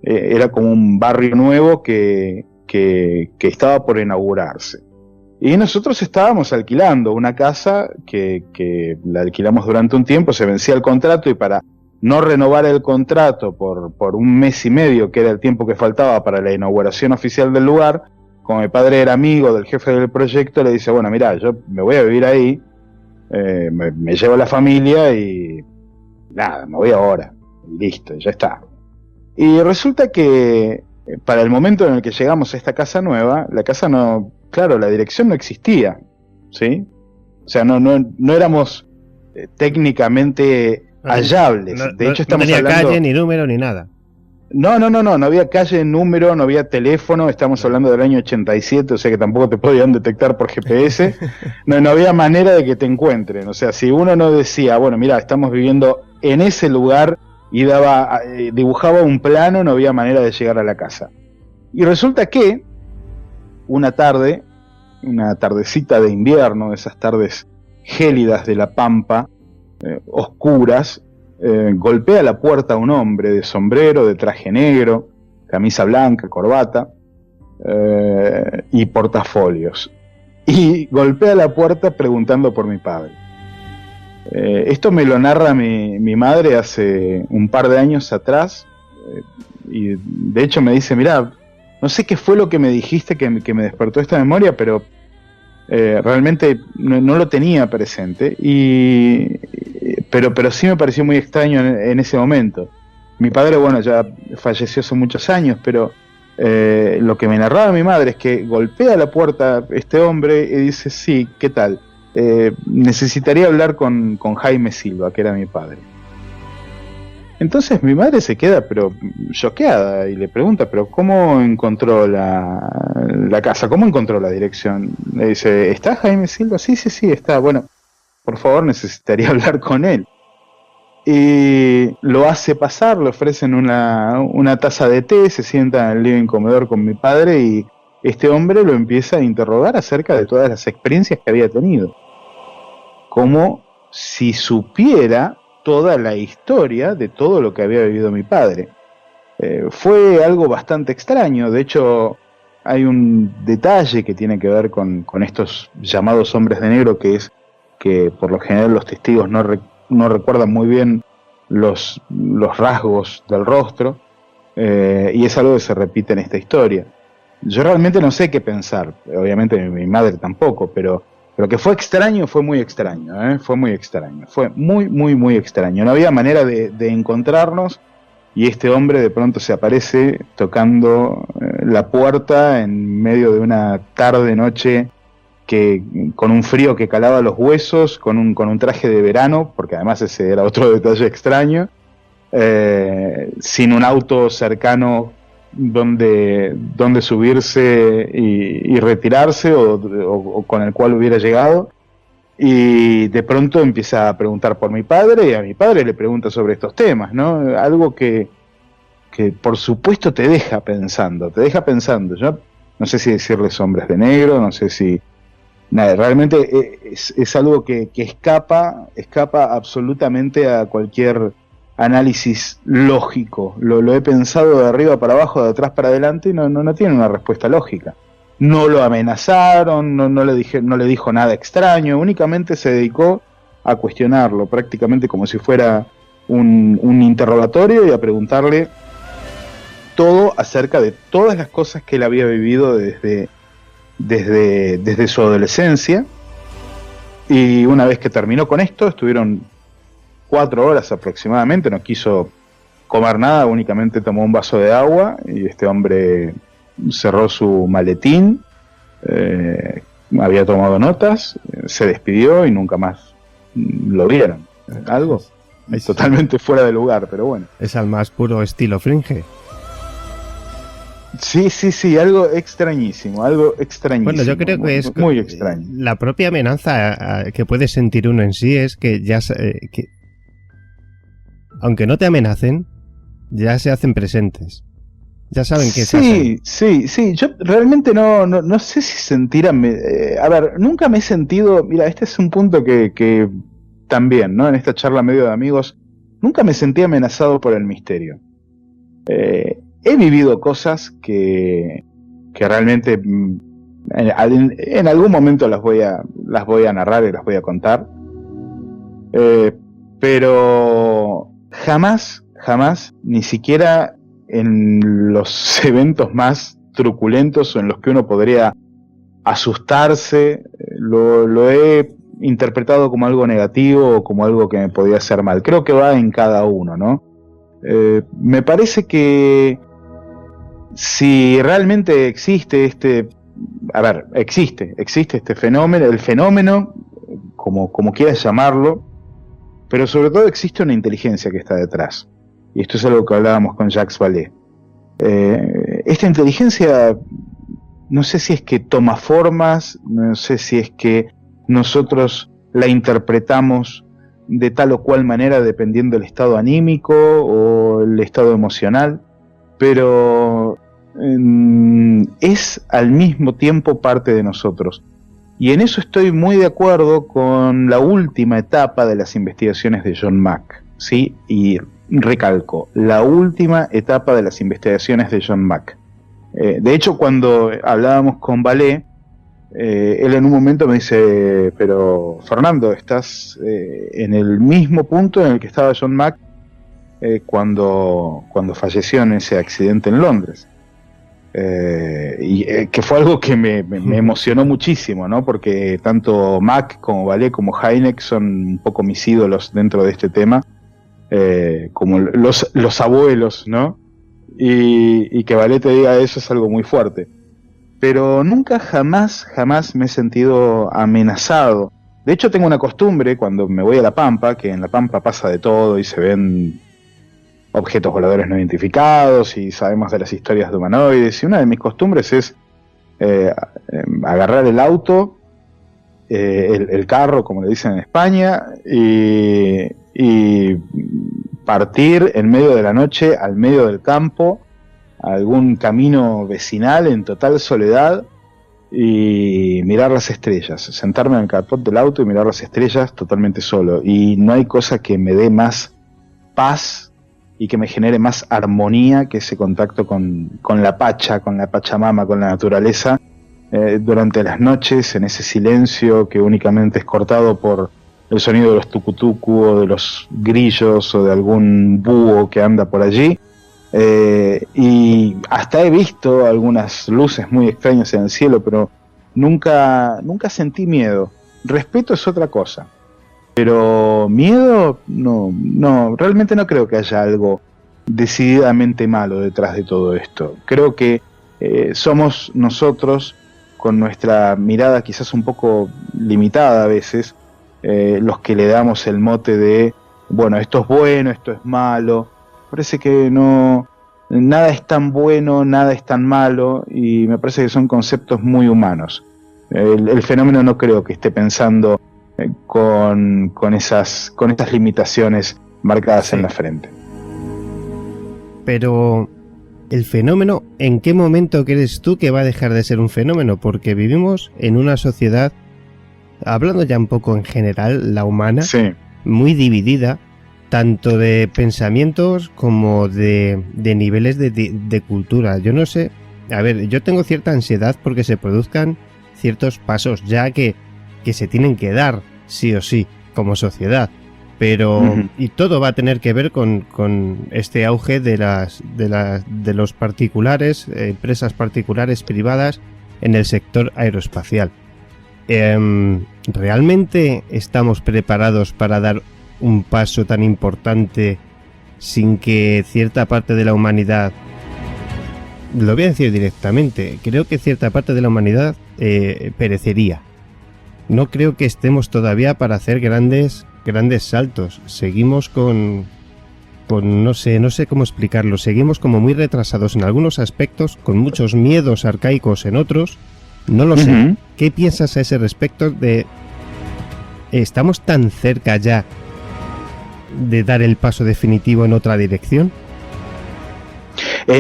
era como un barrio nuevo que estaba por inaugurarse. Y nosotros estábamos alquilando una casa que la alquilamos durante un tiempo, se vencía el contrato, y para no renovar el contrato por un mes y medio, que era el tiempo que faltaba para la inauguración oficial del lugar, como mi padre era amigo del jefe del proyecto, le dice, bueno, mirá, yo me voy a vivir ahí, me llevo a la familia y nada, me voy ahora, y listo, ya está. Y resulta que para el momento en el que llegamos a esta casa nueva, la casa no, claro, la dirección no existía, ¿sí? O sea, no éramos técnicamente hallables. De hecho, estamos hablando... No tenía hablando... calle, ni número, ni nada. No había calle, número, no había teléfono. Estamos hablando del año 87, o sea que tampoco te podían detectar por GPS. No había manera de que te encuentren. O sea, si uno no decía, bueno, mira, estamos viviendo en ese lugar, y dibujaba un plano, no había manera de llegar a la casa. Y resulta que una tarde, una tardecita de invierno, esas tardes gélidas de La Pampa, oscuras, golpea la puerta un hombre de sombrero, de traje negro, camisa blanca, corbata y portafolios. Y golpea la puerta preguntando por mi padre. Esto me lo narra mi madre hace un par de años atrás, y de hecho me dice, mirá, no sé qué fue lo que me dijiste que me despertó esta memoria, pero realmente no lo tenía presente, pero sí me pareció muy extraño en ese momento. Mi padre, bueno, ya falleció hace muchos años, pero lo que me narraba mi madre es que golpea la puerta este hombre y dice, sí, ¿qué tal? Necesitaría hablar con Jaime Silva, que era mi padre. Entonces mi madre se queda pero choqueada y le pregunta, pero ¿cómo encontró la casa? ¿Cómo encontró la dirección? Le dice, ¿está Jaime Silva? Sí, está. Bueno, por favor, necesitaría hablar con él. Y lo hace pasar, le ofrecen una taza de té, se sienta en el living comedor con mi padre y este hombre lo empieza a interrogar acerca de todas las experiencias que había tenido. Como si supiera toda la historia de todo lo que había vivido mi padre. Fue algo bastante extraño. De hecho, hay un detalle que tiene que ver con estos llamados hombres de negro, que es que por lo general los testigos no recuerdan muy bien los rasgos del rostro, y es algo que se repite en esta historia. Yo realmente no sé qué pensar, obviamente mi madre tampoco, pero que fue extraño, fue muy extraño, fue muy extraño, fue muy, muy, muy extraño. No había manera de encontrarnos, y este hombre de pronto se aparece tocando la puerta en medio de una tarde-noche que con un frío que calaba los huesos, con un traje de verano, porque además ese era otro detalle extraño, sin un auto cercano donde subirse y retirarse, o con el cual hubiera llegado, y de pronto empieza a preguntar por mi padre, y a mi padre le pregunta sobre estos temas, ¿no? Algo que por supuesto te deja pensando. Yo no sé si decirles hombres de negro, no sé si... Nada, realmente es algo que escapa absolutamente a cualquier análisis lógico. Lo he pensado de arriba para abajo, de atrás para adelante, y no tiene una respuesta lógica. No lo amenazaron, no le dijo nada extraño, únicamente se dedicó a cuestionarlo, prácticamente como si fuera un interrogatorio, y a preguntarle todo acerca de todas las cosas que él había vivido desde su adolescencia. Y una vez que terminó con esto, estuvieron 4 horas aproximadamente, no quiso comer nada, únicamente tomó un vaso de agua, y este hombre cerró su maletín, había tomado notas, se despidió y nunca más lo vieron. Algo totalmente fuera de lugar, pero bueno. Es al más puro estilo Fringe. Sí, algo extrañísimo. Bueno, yo creo que es muy extraño. La propia amenaza que puede sentir uno en sí es que ya que aunque no te amenacen, ya se hacen presentes. Ya saben que Sí. Yo realmente no sé si sentir... a ver, nunca me he sentido... Mira, este es un punto que también, ¿no? En esta charla medio de amigos, nunca me sentí amenazado por el misterio. He vivido cosas que realmente en algún momento las voy a narrar y las voy a contar, pero jamás, ni siquiera en los eventos más truculentos o en los que uno podría asustarse, lo he interpretado como algo negativo o como algo que me podía hacer mal. Creo que va en cada uno, ¿no? Me parece que si realmente existe existe este fenómeno, el fenómeno, como quieras llamarlo, pero sobre todo existe una inteligencia que está detrás. Y esto es algo que hablábamos con Jacques Vallée. Esta inteligencia, no sé si es que toma formas, no sé si es que nosotros la interpretamos de tal o cual manera dependiendo del estado anímico o el estado emocional, pero es al mismo tiempo parte de nosotros. Y en eso estoy muy de acuerdo con la última etapa de las investigaciones de John Mack, ¿sí? Y recalco, la última etapa de las investigaciones de John Mack. De hecho, cuando hablábamos con Vallée, él en un momento me dice, pero Fernando, estás en el mismo punto en el que estaba John Mack cuando falleció en ese accidente en Londres. Que fue algo que me emocionó muchísimo, ¿no? Porque tanto Mack como Vallée como Hynek son un poco mis ídolos dentro de este tema, como los abuelos, ¿no? Y que Vallée te diga eso es algo muy fuerte. Pero nunca jamás me he sentido amenazado. De hecho, tengo una costumbre cuando me voy a La Pampa, que en La Pampa pasa de todo y se ven objetos voladores no identificados y sabemos de las historias de humanoides, y una de mis costumbres es agarrar el auto, el carro, como le dicen en España, y partir en medio de la noche al medio del campo, a algún camino vecinal en total soledad, y mirar las estrellas, sentarme en el capot del auto y mirar las estrellas totalmente solo. Y no hay cosa que me dé más paz y que me genere más armonía que ese contacto con la Pachamama, con la naturaleza, durante las noches, en ese silencio que únicamente es cortado por el sonido de los tucutucu o de los grillos o de algún búho que anda por allí. Y hasta he visto algunas luces muy extrañas en el cielo, pero nunca sentí miedo. Respeto es otra cosa, pero miedo no, realmente no creo que haya algo decididamente malo detrás de todo esto. Creo que somos nosotros, con nuestra mirada quizás un poco limitada a veces, los que le damos el mote de, bueno, esto es bueno, esto es malo. Parece que nada es tan bueno, nada es tan malo, y me parece que son conceptos muy humanos. El fenómeno no creo que esté pensando con esas limitaciones marcadas en la frente. Pero el fenómeno, ¿en qué momento crees tú que va a dejar de ser un fenómeno? Porque vivimos en una sociedad, hablando ya un poco en general, la humana, sí, muy dividida, tanto de pensamientos como de niveles de cultura. Yo no sé, a ver, yo tengo cierta ansiedad porque se produzcan ciertos pasos ya que se tienen que dar sí o sí como sociedad, pero y todo va a tener que ver con este auge de los particulares, empresas particulares privadas en el sector aeroespacial. ¿Realmente estamos preparados para dar un paso tan importante sin que cierta parte de la humanidad, lo voy a decir directamente, creo que cierta parte de la humanidad perecería? No creo que estemos todavía para hacer grandes saltos. Seguimos con no sé cómo explicarlo, seguimos como muy retrasados en algunos aspectos, con muchos miedos arcaicos en otros. No lo sé. ¿Qué piensas a ese respecto de estamos tan cerca ya de dar el paso definitivo en otra dirección?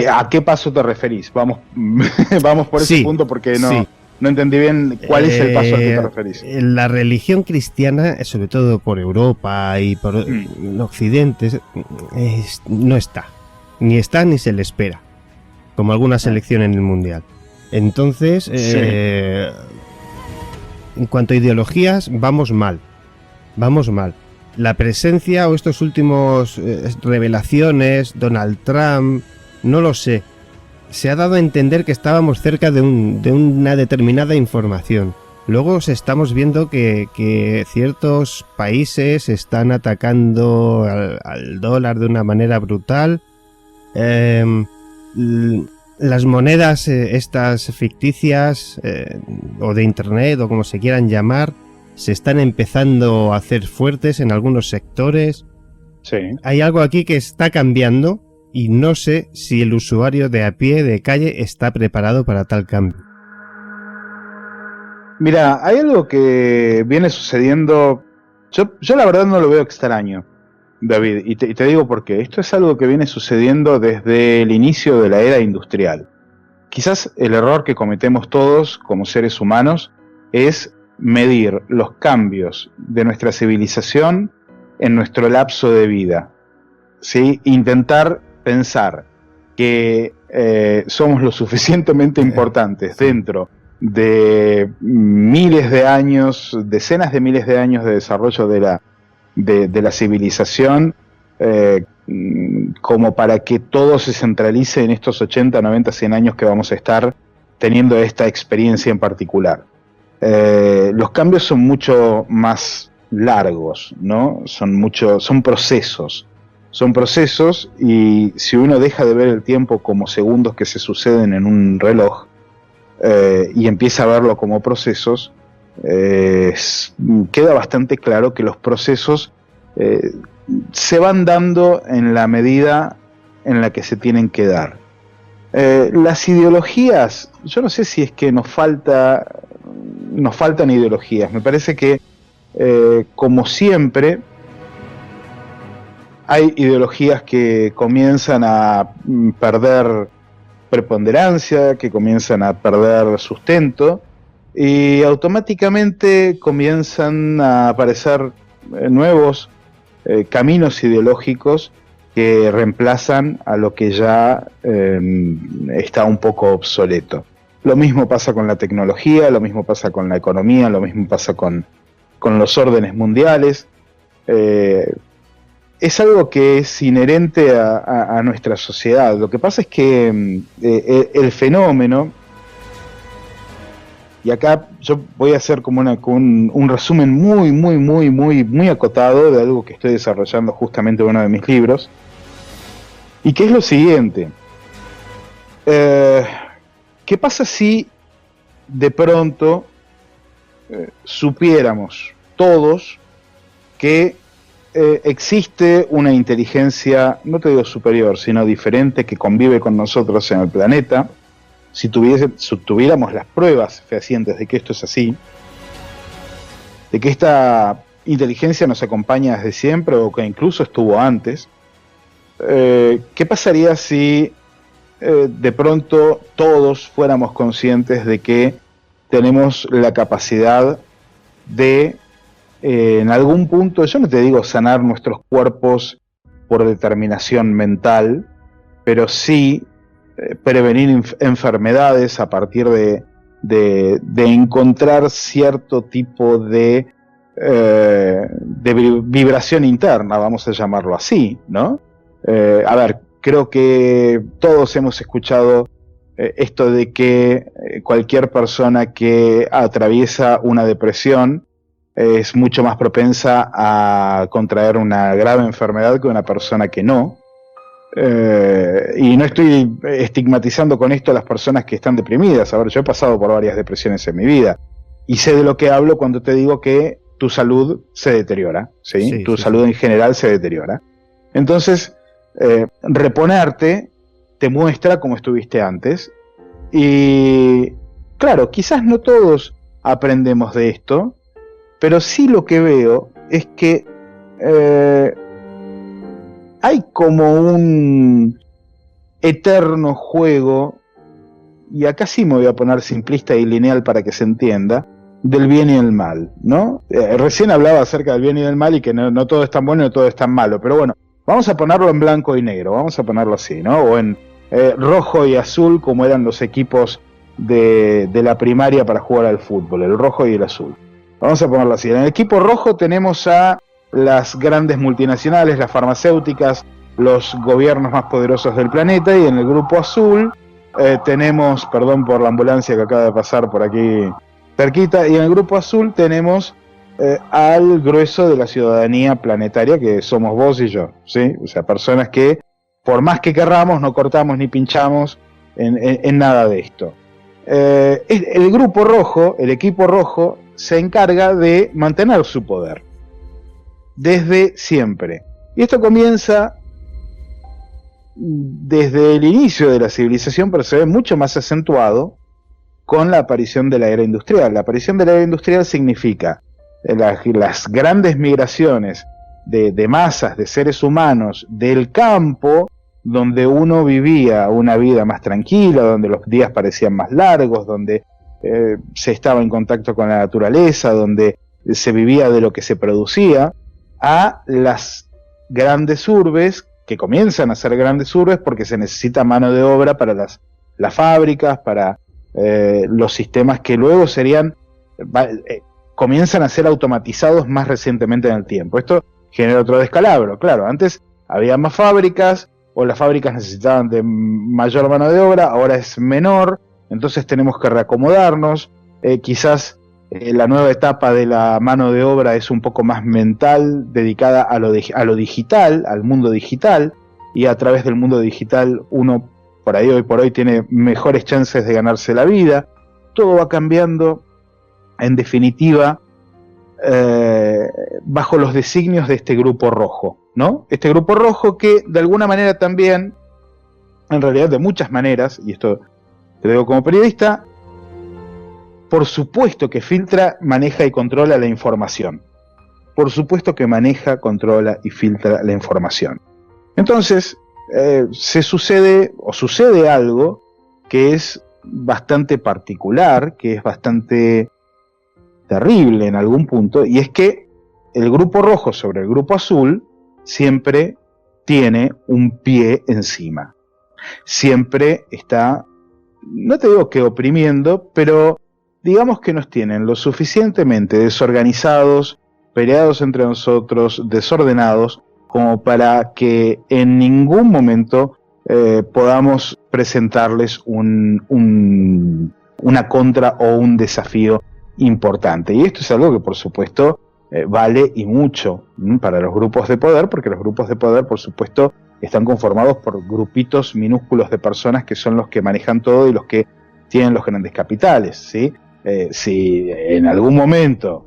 ¿A qué paso te referís? Vamos por ese punto, porque no entendí bien cuál es el paso al que te referís. La religión cristiana, sobre todo por Europa y por Occidente, no está. Ni está ni se le espera, como alguna selección en el Mundial. Entonces, en cuanto a ideologías, vamos mal. La presencia o estos últimos revelaciones, Donald Trump, no lo sé. Se ha dado a entender que estábamos cerca de una determinada información. Luego estamos viendo que ciertos países están atacando al dólar de una manera brutal. Las monedas estas ficticias o de internet o como se quieran llamar se están empezando a hacer fuertes en algunos sectores. Sí. Hay algo aquí que está cambiando y no sé si el usuario de a pie de calle está preparado para tal cambio. Mira, hay algo que viene sucediendo. Yo la verdad no lo veo extraño, David, y te digo por qué. Esto es algo que viene sucediendo desde el inicio de la era industrial. Quizás el error que cometemos todos como seres humanos es medir los cambios de nuestra civilización en nuestro lapso de vida, ¿sí? Intentar pensar que somos lo suficientemente importantes dentro de miles de años, decenas de miles de años de desarrollo de la civilización, como para que todo se centralice en estos 80, 90, 100 años que vamos a estar teniendo esta experiencia en particular. Los cambios son mucho más largos, ¿no? Son procesos. Son procesos, y si uno deja de ver el tiempo como segundos que se suceden en un reloj y empieza a verlo como procesos, queda bastante claro que los procesos se van dando en la medida en la que se tienen que dar. Las ideologías, yo no sé si es que nos falta nos faltan ideologías. Me parece que, como siempre, hay ideologías que comienzan a perder preponderancia, que comienzan a perder sustento, y automáticamente comienzan a aparecer nuevos caminos ideológicos que reemplazan a lo que ya está un poco obsoleto. Lo mismo pasa con la tecnología, lo mismo pasa con la economía, lo mismo pasa con los órdenes mundiales. Es algo que es inherente a nuestra sociedad. Lo que pasa es que el fenómeno, y acá yo voy a hacer como un resumen muy acotado de algo que estoy desarrollando justamente en uno de mis libros, y que es lo siguiente. ¿Qué pasa si de pronto supiéramos todos que existe una inteligencia, no te digo superior, sino diferente, que convive con nosotros en el planeta? Si tuviéramos las pruebas fehacientes de que esto es así, de que esta inteligencia nos acompaña desde siempre o que incluso estuvo antes, ¿qué pasaría si de pronto todos fuéramos conscientes de que tenemos la capacidad de, en algún punto, yo no te digo sanar nuestros cuerpos por determinación mental, pero sí prevenir enfermedades a partir de encontrar cierto tipo de vibración interna, vamos a llamarlo así, ¿no? A ver, creo que todos hemos escuchado esto de que cualquier persona que atraviesa una depresión es mucho más propensa a contraer una grave enfermedad que una persona que no. Y no estoy estigmatizando con esto a las personas que están deprimidas. A ver, yo he pasado por varias depresiones en mi vida y sé de lo que hablo cuando te digo que tu salud se deteriora, ¿sí? Sí, Tu sí, salud sí. en general se deteriora. Entonces, reponerte te muestra cómo estuviste antes. Y claro, quizás no todos aprendemos de esto, pero sí lo que veo es que hay como un eterno juego, y acá sí me voy a poner simplista y lineal para que se entienda, del bien y el mal, ¿no? Recién hablaba acerca del bien y del mal y que no todo es tan bueno y no todo es tan malo, pero bueno, vamos a ponerlo en blanco y negro, vamos a ponerlo así, ¿no? O en rojo y azul, como eran los equipos de la primaria para jugar al fútbol, el rojo y el azul. Vamos a ponerlo así. En el equipo rojo tenemos a las grandes multinacionales, las farmacéuticas, los gobiernos más poderosos del planeta, y en el grupo azul tenemos, perdón por la ambulancia que acaba de pasar por aquí cerquita, y en el grupo azul tenemos al grueso de la ciudadanía planetaria, que somos vos y yo, ¿sí? O sea, personas que por más que querramos no cortamos ni pinchamos en nada de esto. El grupo rojo, el equipo rojo, se encarga de mantener su poder desde siempre. Y esto comienza desde el inicio de la civilización, pero se ve mucho más acentuado con la aparición de la era industrial. La aparición de la era industrial significa las grandes migraciones de masas, de seres humanos, del campo, donde uno vivía una vida más tranquila, donde los días parecían más largos, donde se estaba en contacto con la naturaleza, donde se vivía de lo que se producía, a las grandes urbes, que comienzan a ser grandes urbes porque se necesita mano de obra para las fábricas, para los sistemas que luego comienzan a ser automatizados más recientemente en el tiempo. Esto genera otro descalabro. Claro, antes había más fábricas, o las fábricas necesitaban de mayor mano de obra, ahora es menor, entonces tenemos que reacomodarnos. Quizás la nueva etapa de la mano de obra es un poco más mental, dedicada a lo digital, al mundo digital, y a través del mundo digital uno por ahí hoy por hoy tiene mejores chances de ganarse la vida. Todo va cambiando, en definitiva, bajo los designios de este grupo rojo, ¿no? Este grupo rojo que de alguna manera también, en realidad de muchas maneras, y esto te lo digo como periodista, por supuesto que filtra, maneja y controla la información. Por supuesto que maneja, controla y filtra la información. Entonces, sucede algo que es bastante particular, que es bastante terrible en algún punto, y es que el grupo rojo sobre el grupo azul siempre tiene un pie encima. Siempre está, no te digo que oprimiendo, pero digamos que nos tienen lo suficientemente desorganizados, peleados entre nosotros, desordenados, como para que en ningún momento podamos presentarles una contra o un desafío importante. Y esto es algo que, por supuesto, vale y mucho para los grupos de poder, porque los grupos de poder, por supuesto, están conformados por grupitos minúsculos de personas que son los que manejan todo y los que tienen los grandes capitales, ¿sí? Si en algún momento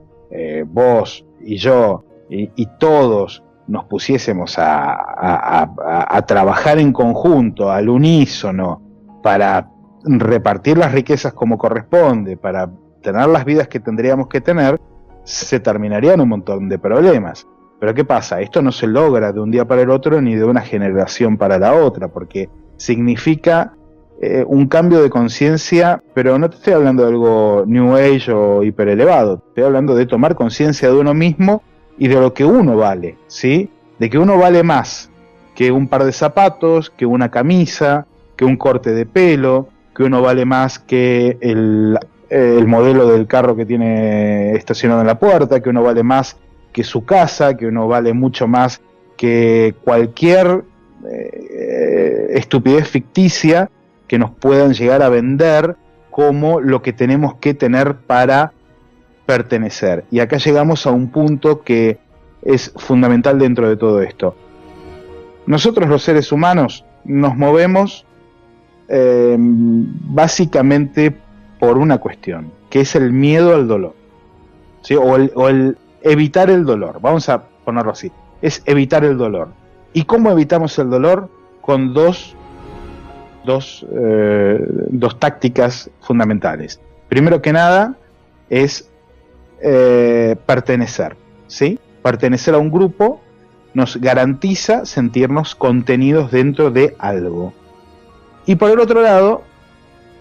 vos y yo y todos nos pusiésemos a trabajar en conjunto, al unísono, para repartir las riquezas como corresponde, para tener las vidas que tendríamos que tener, se terminarían un montón de problemas. Pero ¿qué pasa? Esto no se logra de un día para el otro ni de una generación para la otra, porque significa un cambio de conciencia, pero no te estoy hablando de algo New Age o hiperelevado, estoy hablando de tomar conciencia de uno mismo y de lo que uno vale, ¿sí? De que uno vale más que un par de zapatos, que una camisa, que un corte de pelo, que uno vale más que el modelo del carro que tiene estacionado en la puerta, que uno vale más que su casa, que uno vale mucho más que cualquier estupidez ficticia que nos puedan llegar a vender como lo que tenemos que tener para pertenecer. Y acá llegamos a un punto que es fundamental dentro de todo esto. Nosotros los seres humanos nos movemos básicamente por una cuestión, que es el miedo al dolor, ¿sí? o el evitar el dolor, vamos a ponerlo así, es evitar el dolor. ¿Y cómo evitamos el dolor? Con dos tácticas fundamentales. Primero que nada es pertenecer, ¿sí? Pertenecer a un grupo nos garantiza sentirnos contenidos dentro de algo. Y por el otro lado,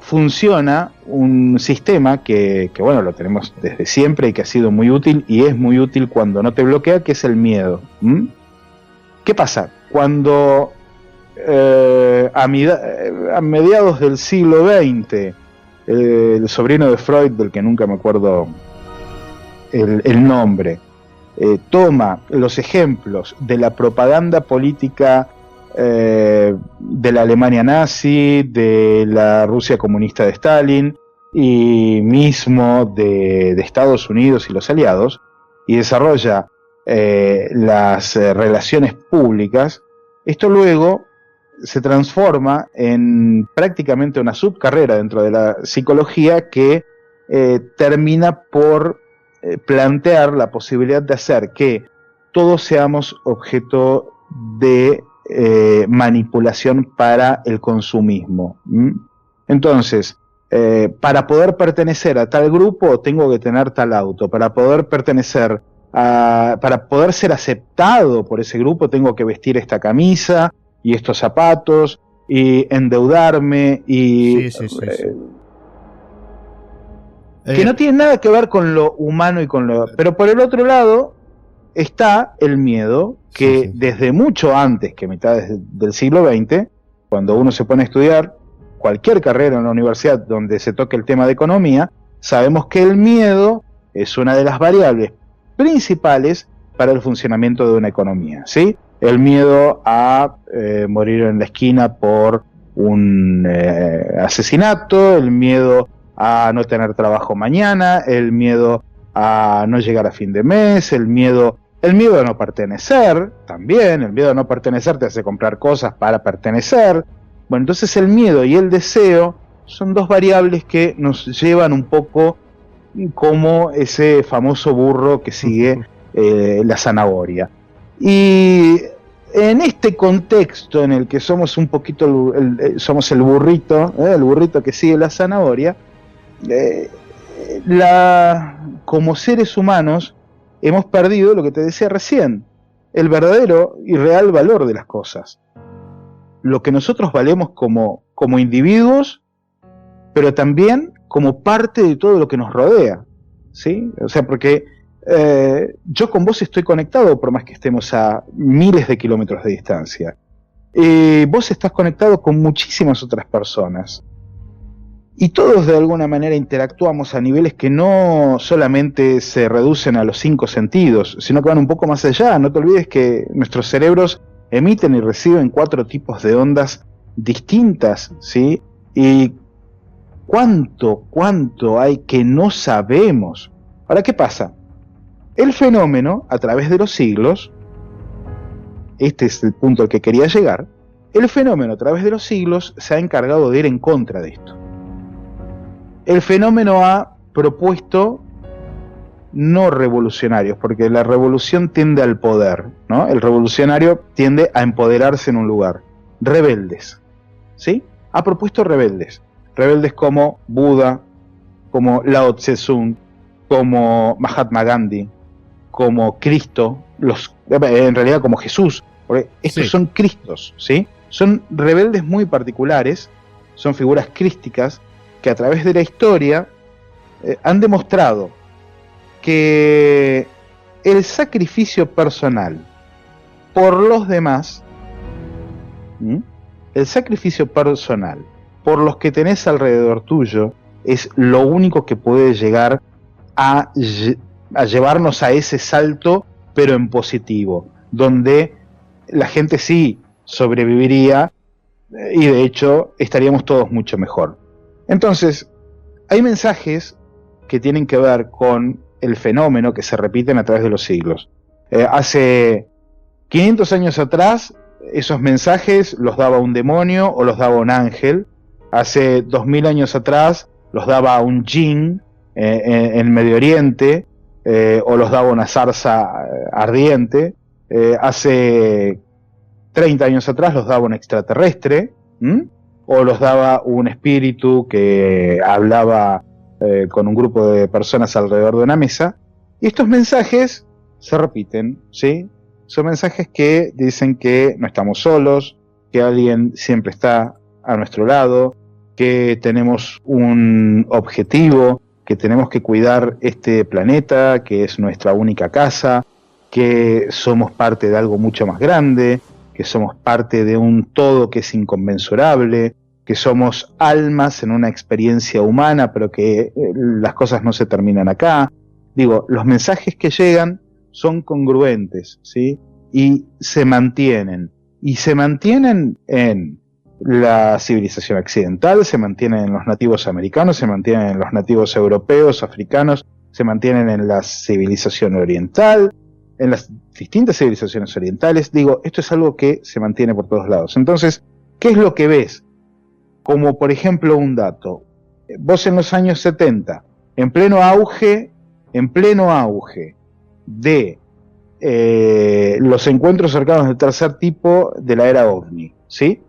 funciona un sistema que bueno, lo tenemos desde siempre y que ha sido muy útil, y es muy útil cuando no te bloquea, que es el miedo. ¿Qué pasa? Cuando a mediados del siglo XX, el sobrino de Freud, del que nunca me acuerdo el nombre, toma los ejemplos de la propaganda política de la Alemania nazi, de la Rusia comunista de Stalin y mismo de Estados Unidos y los aliados, y desarrolla las relaciones públicas, esto luego se transforma en prácticamente una subcarrera dentro de la psicología que termina por plantear la posibilidad de hacer que todos seamos objeto de manipulación para el consumismo. Entonces, para poder pertenecer a tal grupo tengo que tener tal auto, para poder pertenecer para poder ser aceptado por ese grupo tengo que vestir esta camisa y estos zapatos y endeudarme y sí. Que no tiene nada que ver con lo humano y con lo... Pero por el otro lado está el miedo que sí. Desde mucho antes que mitad del siglo XX, cuando uno se pone a estudiar cualquier carrera en la universidad donde se toque el tema de economía, sabemos que el miedo es una de las variables principales para el funcionamiento de una economía, ¿sí? El miedo a morir en la esquina por un asesinato, el miedo a no tener trabajo mañana, el miedo a no llegar a fin de mes, el miedo a no pertenecer, también, el miedo a no pertenecer te hace comprar cosas para pertenecer. Bueno, entonces el miedo y el deseo son dos variables que nos llevan un poco como ese famoso burro que sigue la zanahoria. Y en este contexto en el que somos un poquito somos el burrito que sigue la zanahoria, como seres humanos hemos perdido lo que te decía recién, el verdadero y real valor de las cosas. Lo que nosotros valemos como individuos, pero también como parte de todo lo que nos rodea, ¿sí? O sea, porque yo con vos estoy conectado por más que estemos a miles de kilómetros de distancia. Vos estás conectado con muchísimas otras personas. Y todos de alguna manera interactuamos a niveles que no solamente se reducen a los 5 sentidos, sino que van un poco más allá. No te olvides que nuestros cerebros emiten y reciben 4 tipos de ondas distintas, ¿sí? Y cuánto hay que no sabemos. Ahora, ¿qué pasa? El fenómeno, a través de los siglos, este es el punto al que quería llegar, el fenómeno a través de los siglos se ha encargado de ir en contra de esto. El fenómeno ha propuesto no revolucionarios, porque la revolución tiende al poder, ¿no? El revolucionario tiende a empoderarse en un lugar. Rebeldes, ¿sí? Ha propuesto rebeldes. Rebeldes como Buda, como Lao Tse-Sung, como Mahatma Gandhi, como Cristo, en realidad como Jesús, porque estos son Cristos, ¿sí? Son rebeldes muy particulares, son figuras crísticas que a través de la historia han demostrado que el sacrificio personal por los demás, el sacrificio personal por los que tenés alrededor tuyo, es lo único que puede llegar a llevarnos a ese salto, pero en positivo, donde la gente sí sobreviviría y de hecho estaríamos todos mucho mejor. Entonces, hay mensajes que tienen que ver con el fenómeno que se repiten a través de los siglos. Hace 500 años atrás, esos mensajes los daba un demonio o los daba un ángel. Hace 2000 años atrás los daba un jinn en Medio Oriente, o los daba una zarza ardiente. Hace 30 años atrás los daba un extraterrestre, o los daba un espíritu que hablaba con un grupo de personas alrededor de una mesa. Y estos mensajes se repiten, ¿sí? Son mensajes que dicen que no estamos solos, que alguien siempre está a nuestro lado, que tenemos un objetivo, que tenemos que cuidar este planeta, que es nuestra única casa, que somos parte de algo mucho más grande, que somos parte de un todo que es inconmensurable, que somos almas en una experiencia humana, pero que las cosas no se terminan acá. Digo, los mensajes que llegan son congruentes, ¿sí? Y se mantienen. Y se mantienen en la civilización occidental, se mantienen en los nativos americanos, se mantienen en los nativos europeos, africanos, se mantienen en la civilización oriental, en las distintas civilizaciones orientales. Digo, esto es algo que se mantiene por todos lados. Entonces, ¿qué es lo que ves? Como por ejemplo un dato, vos en los años 70, en pleno auge de los encuentros cercanos del tercer tipo de la era OVNI, ¿sí?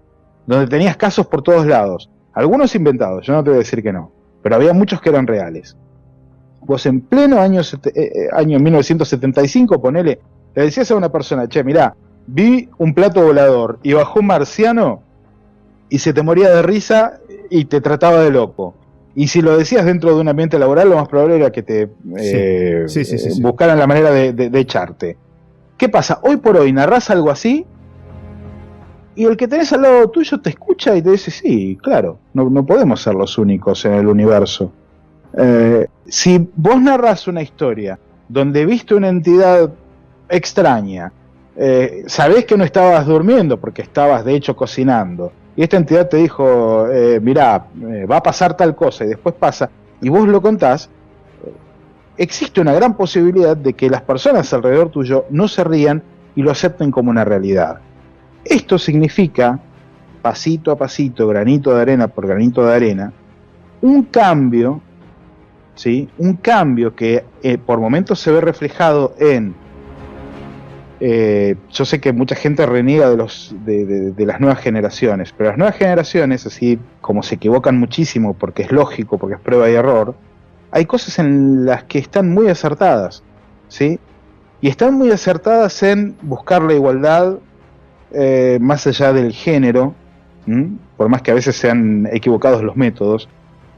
Donde tenías casos por todos lados, algunos inventados, yo no te voy a decir que no, pero había muchos que eran reales. Vos en pleno año 1975, ponele, le decías a una persona, che, mirá, vi un plato volador y bajó un marciano, y se te moría de risa y te trataba de loco. Y si lo decías dentro de un ambiente laboral, lo más probable era que te buscaran la manera de echarte. ¿Qué pasa? Hoy por hoy narrás algo así y el que tenés al lado tuyo te escucha y te dice, sí, claro, no podemos ser los únicos en el universo. Si vos narrás una historia donde viste una entidad extraña, sabés que no estabas durmiendo porque estabas de hecho cocinando, y esta entidad te dijo, mirá, va a pasar tal cosa, y después pasa, y vos lo contás, existe una gran posibilidad de que las personas alrededor tuyo no se rían y lo acepten como una realidad. Esto significa, pasito a pasito, granito de arena por granito de arena, un cambio, ¿sí? Un cambio que por momentos se ve reflejado en... yo sé que mucha gente reniega de las nuevas generaciones, pero las nuevas generaciones, así como se equivocan muchísimo porque es lógico, porque es prueba y error, hay cosas en las que están muy acertadas, ¿sí? Y están muy acertadas en buscar la igualdad más allá del género, por más que a veces sean equivocados los métodos,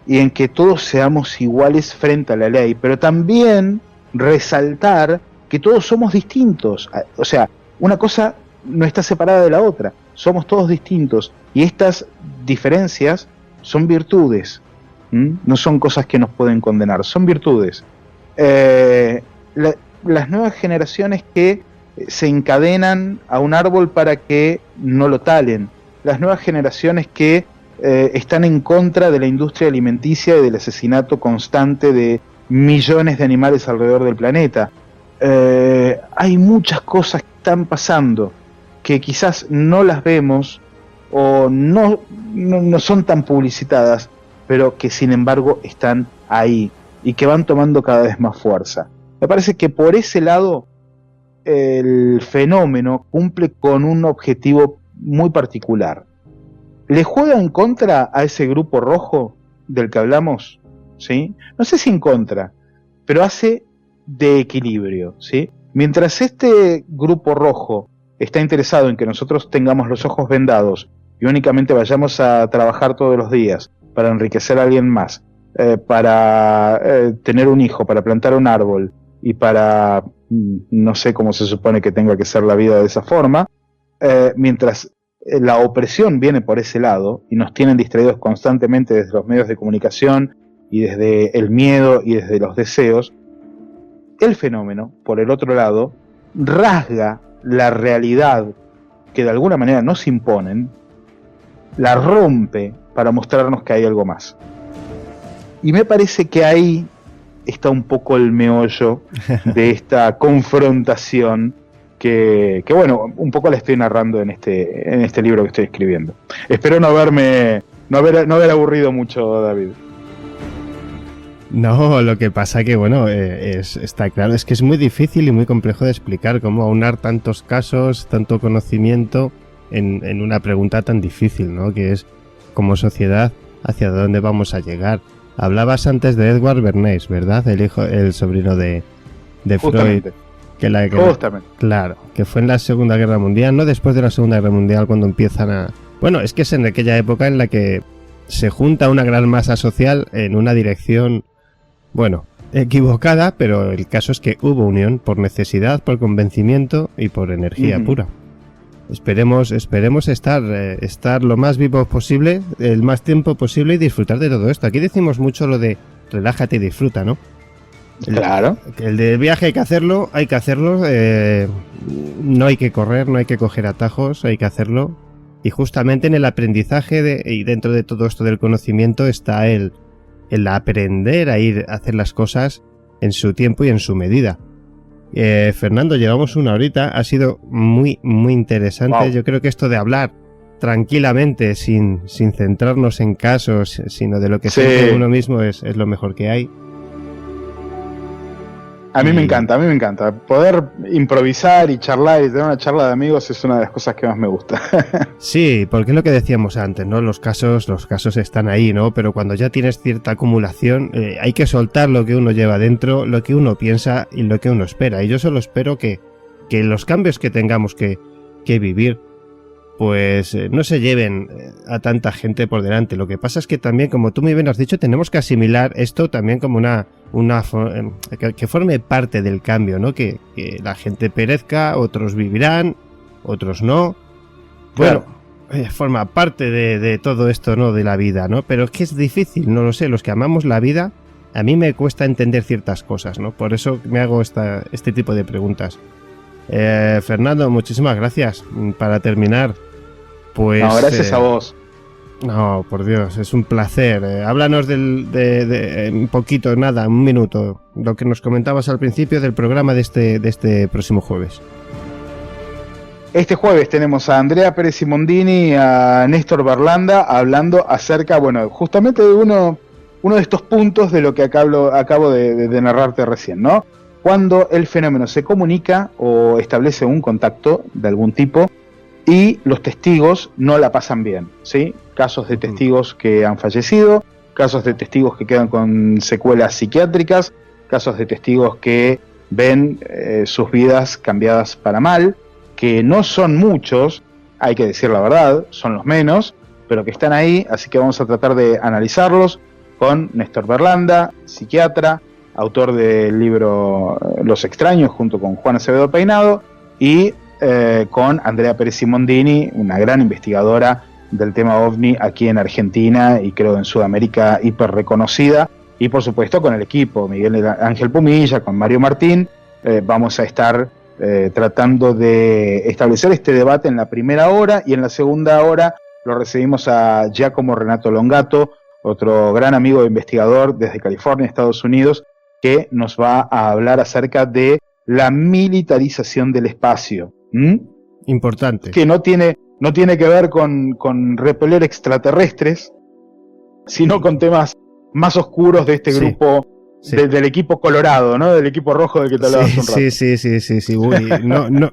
y en que todos seamos iguales frente a la ley, pero también resaltar que todos somos distintos. O sea, una cosa no está separada de la otra, somos todos distintos, y estas diferencias son virtudes, no son cosas que nos pueden condenar, son virtudes. Las nuevas generaciones que se encadenan a un árbol para que no lo talen, las nuevas generaciones que están en contra de la industria alimenticia y del asesinato constante de millones de animales alrededor del planeta. Hay muchas cosas que están pasando que quizás no las vemos o no son tan publicitadas, pero que sin embargo están ahí y que van tomando cada vez más fuerza. Me parece que por ese lado el fenómeno cumple con un objetivo muy particular. ¿Le juega en contra a ese grupo rojo del que hablamos? ¿Sí? No sé si en contra, pero hace de equilibrio, ¿sí? Mientras este grupo rojo está interesado en que nosotros tengamos los ojos vendados y únicamente vayamos a trabajar todos los días para enriquecer a alguien más, para tener un hijo, para plantar un árbol y para, no sé cómo se supone que tenga que ser la vida de esa forma, mientras la opresión viene por ese lado y nos tienen distraídos constantemente desde los medios de comunicación y desde el miedo y desde los deseos, el fenómeno, por el otro lado, rasga la realidad que de alguna manera nos imponen, la rompe para mostrarnos que hay algo más. Y me parece que ahí está un poco el meollo de esta confrontación que bueno, un poco la estoy narrando en este libro que estoy escribiendo. Espero no haber aburrido mucho, David. No, lo que pasa que, bueno, está claro, es que es muy difícil y muy complejo de explicar cómo aunar tantos casos, tanto conocimiento en una pregunta tan difícil, ¿no? Que es, como sociedad, ¿hacia dónde vamos a llegar? Hablabas antes de Edward Bernays, ¿verdad? El sobrino de Freud. Justamente. Claro, que fue en la Segunda Guerra Mundial, no después de la Segunda Guerra Mundial, cuando empiezan a... Bueno, es que es en aquella época en la que se junta una gran masa social en una dirección, bueno, equivocada, pero el caso es que hubo unión por necesidad, por convencimiento y por energía pura. Esperemos estar lo más vivos posible, el más tiempo posible y disfrutar de todo esto. Aquí decimos mucho lo de relájate y disfruta, ¿no? Claro. El de viaje hay que hacerlo, no hay que correr, no hay que coger atajos, hay que hacerlo. Y justamente en el aprendizaje y dentro de todo esto del conocimiento está el aprender a a hacer las cosas en su tiempo y en su medida. Fernando, llevamos una horita, ha sido muy, muy interesante. Wow. Yo creo que esto de hablar tranquilamente, sin centrarnos en casos, sino de lo que siente uno mismo es lo mejor que hay. A mí me encanta. Poder improvisar y charlar y tener una charla de amigos es una de las cosas que más me gusta. Sí, porque es lo que decíamos antes, ¿no? Los casos están ahí, ¿no? Pero cuando ya tienes cierta acumulación, hay que soltar lo que uno lleva dentro, lo que uno piensa y lo que uno espera. Y yo solo espero que los cambios que tengamos que vivir, pues no se lleven a tanta gente por delante. Lo que pasa es que también, como tú muy bien has dicho, tenemos que asimilar esto también como que forme parte del cambio, ¿no? Que la gente perezca, otros vivirán, otros no. Bueno, claro. Forma parte de todo esto, ¿no? De la vida, ¿no? Pero es que es difícil, no lo sé, los que amamos la vida, a mí me cuesta entender ciertas cosas, ¿no? Por eso me hago este tipo de preguntas. Fernando, muchísimas gracias. Para terminar, pues... No, gracias a vos. No, por Dios, es un placer. Háblanos de un poquito, nada, un minuto, lo que nos comentabas al principio del programa de este próximo jueves. Este jueves tenemos a Andrea Pérez Simondini y a Néstor Berlanda hablando acerca, bueno, justamente de uno de estos puntos de lo que acabo de narrarte recién, ¿no? Cuando el fenómeno se comunica o establece un contacto de algún tipo y los testigos no la pasan bien, ¿sí? Casos de testigos que han fallecido, casos de testigos que quedan con secuelas psiquiátricas, casos de testigos que ven sus vidas cambiadas para mal, que no son muchos, hay que decir la verdad, son los menos, pero que están ahí, así que vamos a tratar de analizarlos con Néstor Berlanda, psiquiatra, autor del libro Los Extraños, junto con Juan Acevedo Peinado, y con Andrea Pérez Simondini, una gran investigadora del tema OVNI aquí en Argentina y creo en Sudamérica hiper reconocida, y por supuesto con el equipo, Miguel Ángel Pumilla, con Mario Martín. Vamos a estar tratando de establecer este debate en la primera hora, y en la segunda hora lo recibimos a Giacomo Renato Longato, otro gran amigo e investigador desde California, Estados Unidos, que nos va a hablar acerca de la militarización del espacio. Importante. Que no tiene que ver con repeler extraterrestres, sino con temas más oscuros de este grupo, del equipo colorado, ¿no? Del equipo rojo del que te hablabas un rato. Sí. Uy,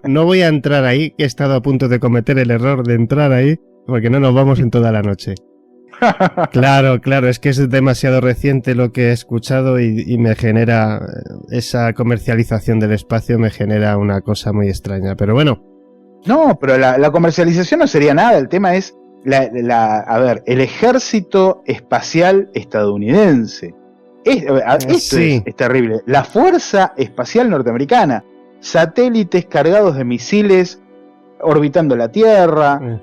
no voy a entrar ahí, que he estado a punto de cometer el error de entrar ahí, porque no nos vamos en toda la noche. Claro, es que es demasiado reciente lo que he escuchado y me genera, esa comercialización del espacio me genera una cosa muy extraña, pero bueno. No, pero la comercialización no sería nada, el tema es, el ejército espacial estadounidense. Esto es terrible. La Fuerza Espacial Norteamericana, satélites cargados de misiles orbitando la Tierra.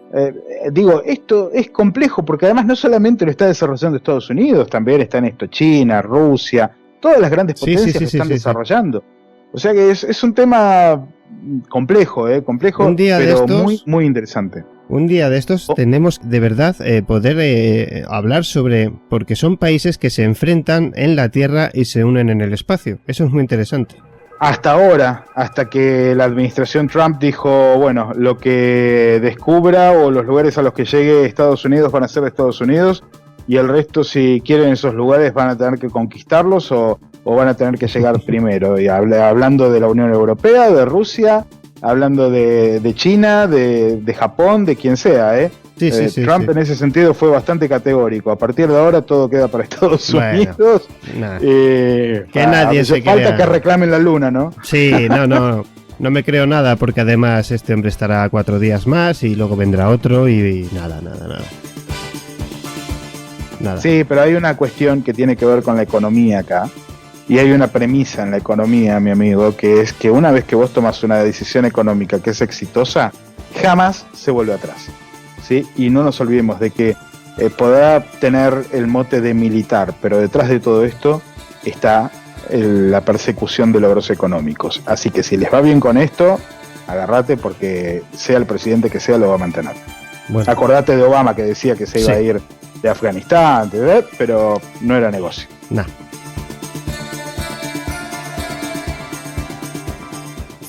Esto es complejo porque además no solamente lo está desarrollando Estados Unidos, también está en esto China, Rusia, todas las grandes potencias lo están desarrollando. O sea que es un tema complejo, pero muy, muy interesante. Un día de estos tenemos de verdad poder hablar sobre, porque son países que se enfrentan en la Tierra y se unen en el espacio. Eso es muy interesante. Hasta ahora, hasta que la administración Trump dijo, bueno, lo que descubra o los lugares a los que llegue Estados Unidos van a ser de Estados Unidos, y el resto, si quieren esos lugares, van a tener que conquistarlos o van a tener que llegar primero. Y hablando de la Unión Europea, de Rusia, hablando de China, de Japón, de quien sea, Trump en ese sentido fue bastante categórico. A partir de ahora todo queda para Estados Unidos. Que nadie se crea. Falta que reclamen la luna, ¿no? Sí, no me creo nada, porque además este hombre estará 4 días más y luego vendrá otro y nada. Sí, pero hay una cuestión que tiene que ver con la economía acá. Y hay una premisa en la economía, mi amigo, que es que una vez que vos tomas una decisión económica que es exitosa, jamás se vuelve atrás, ¿sí? Y no nos olvidemos de que podrá tener el mote de militar, pero detrás de todo esto está la persecución de logros económicos. Así que si les va bien con esto, agárrate, porque sea el presidente que sea, lo va a mantener. Bueno. Acordate de Obama, que decía que se iba a ir de Afganistán, pero no era negocio.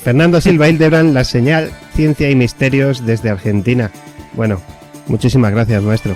Fernando Silva Hildebrand, La Señal, Ciencia y Misterios desde Argentina. Bueno, muchísimas gracias, maestro.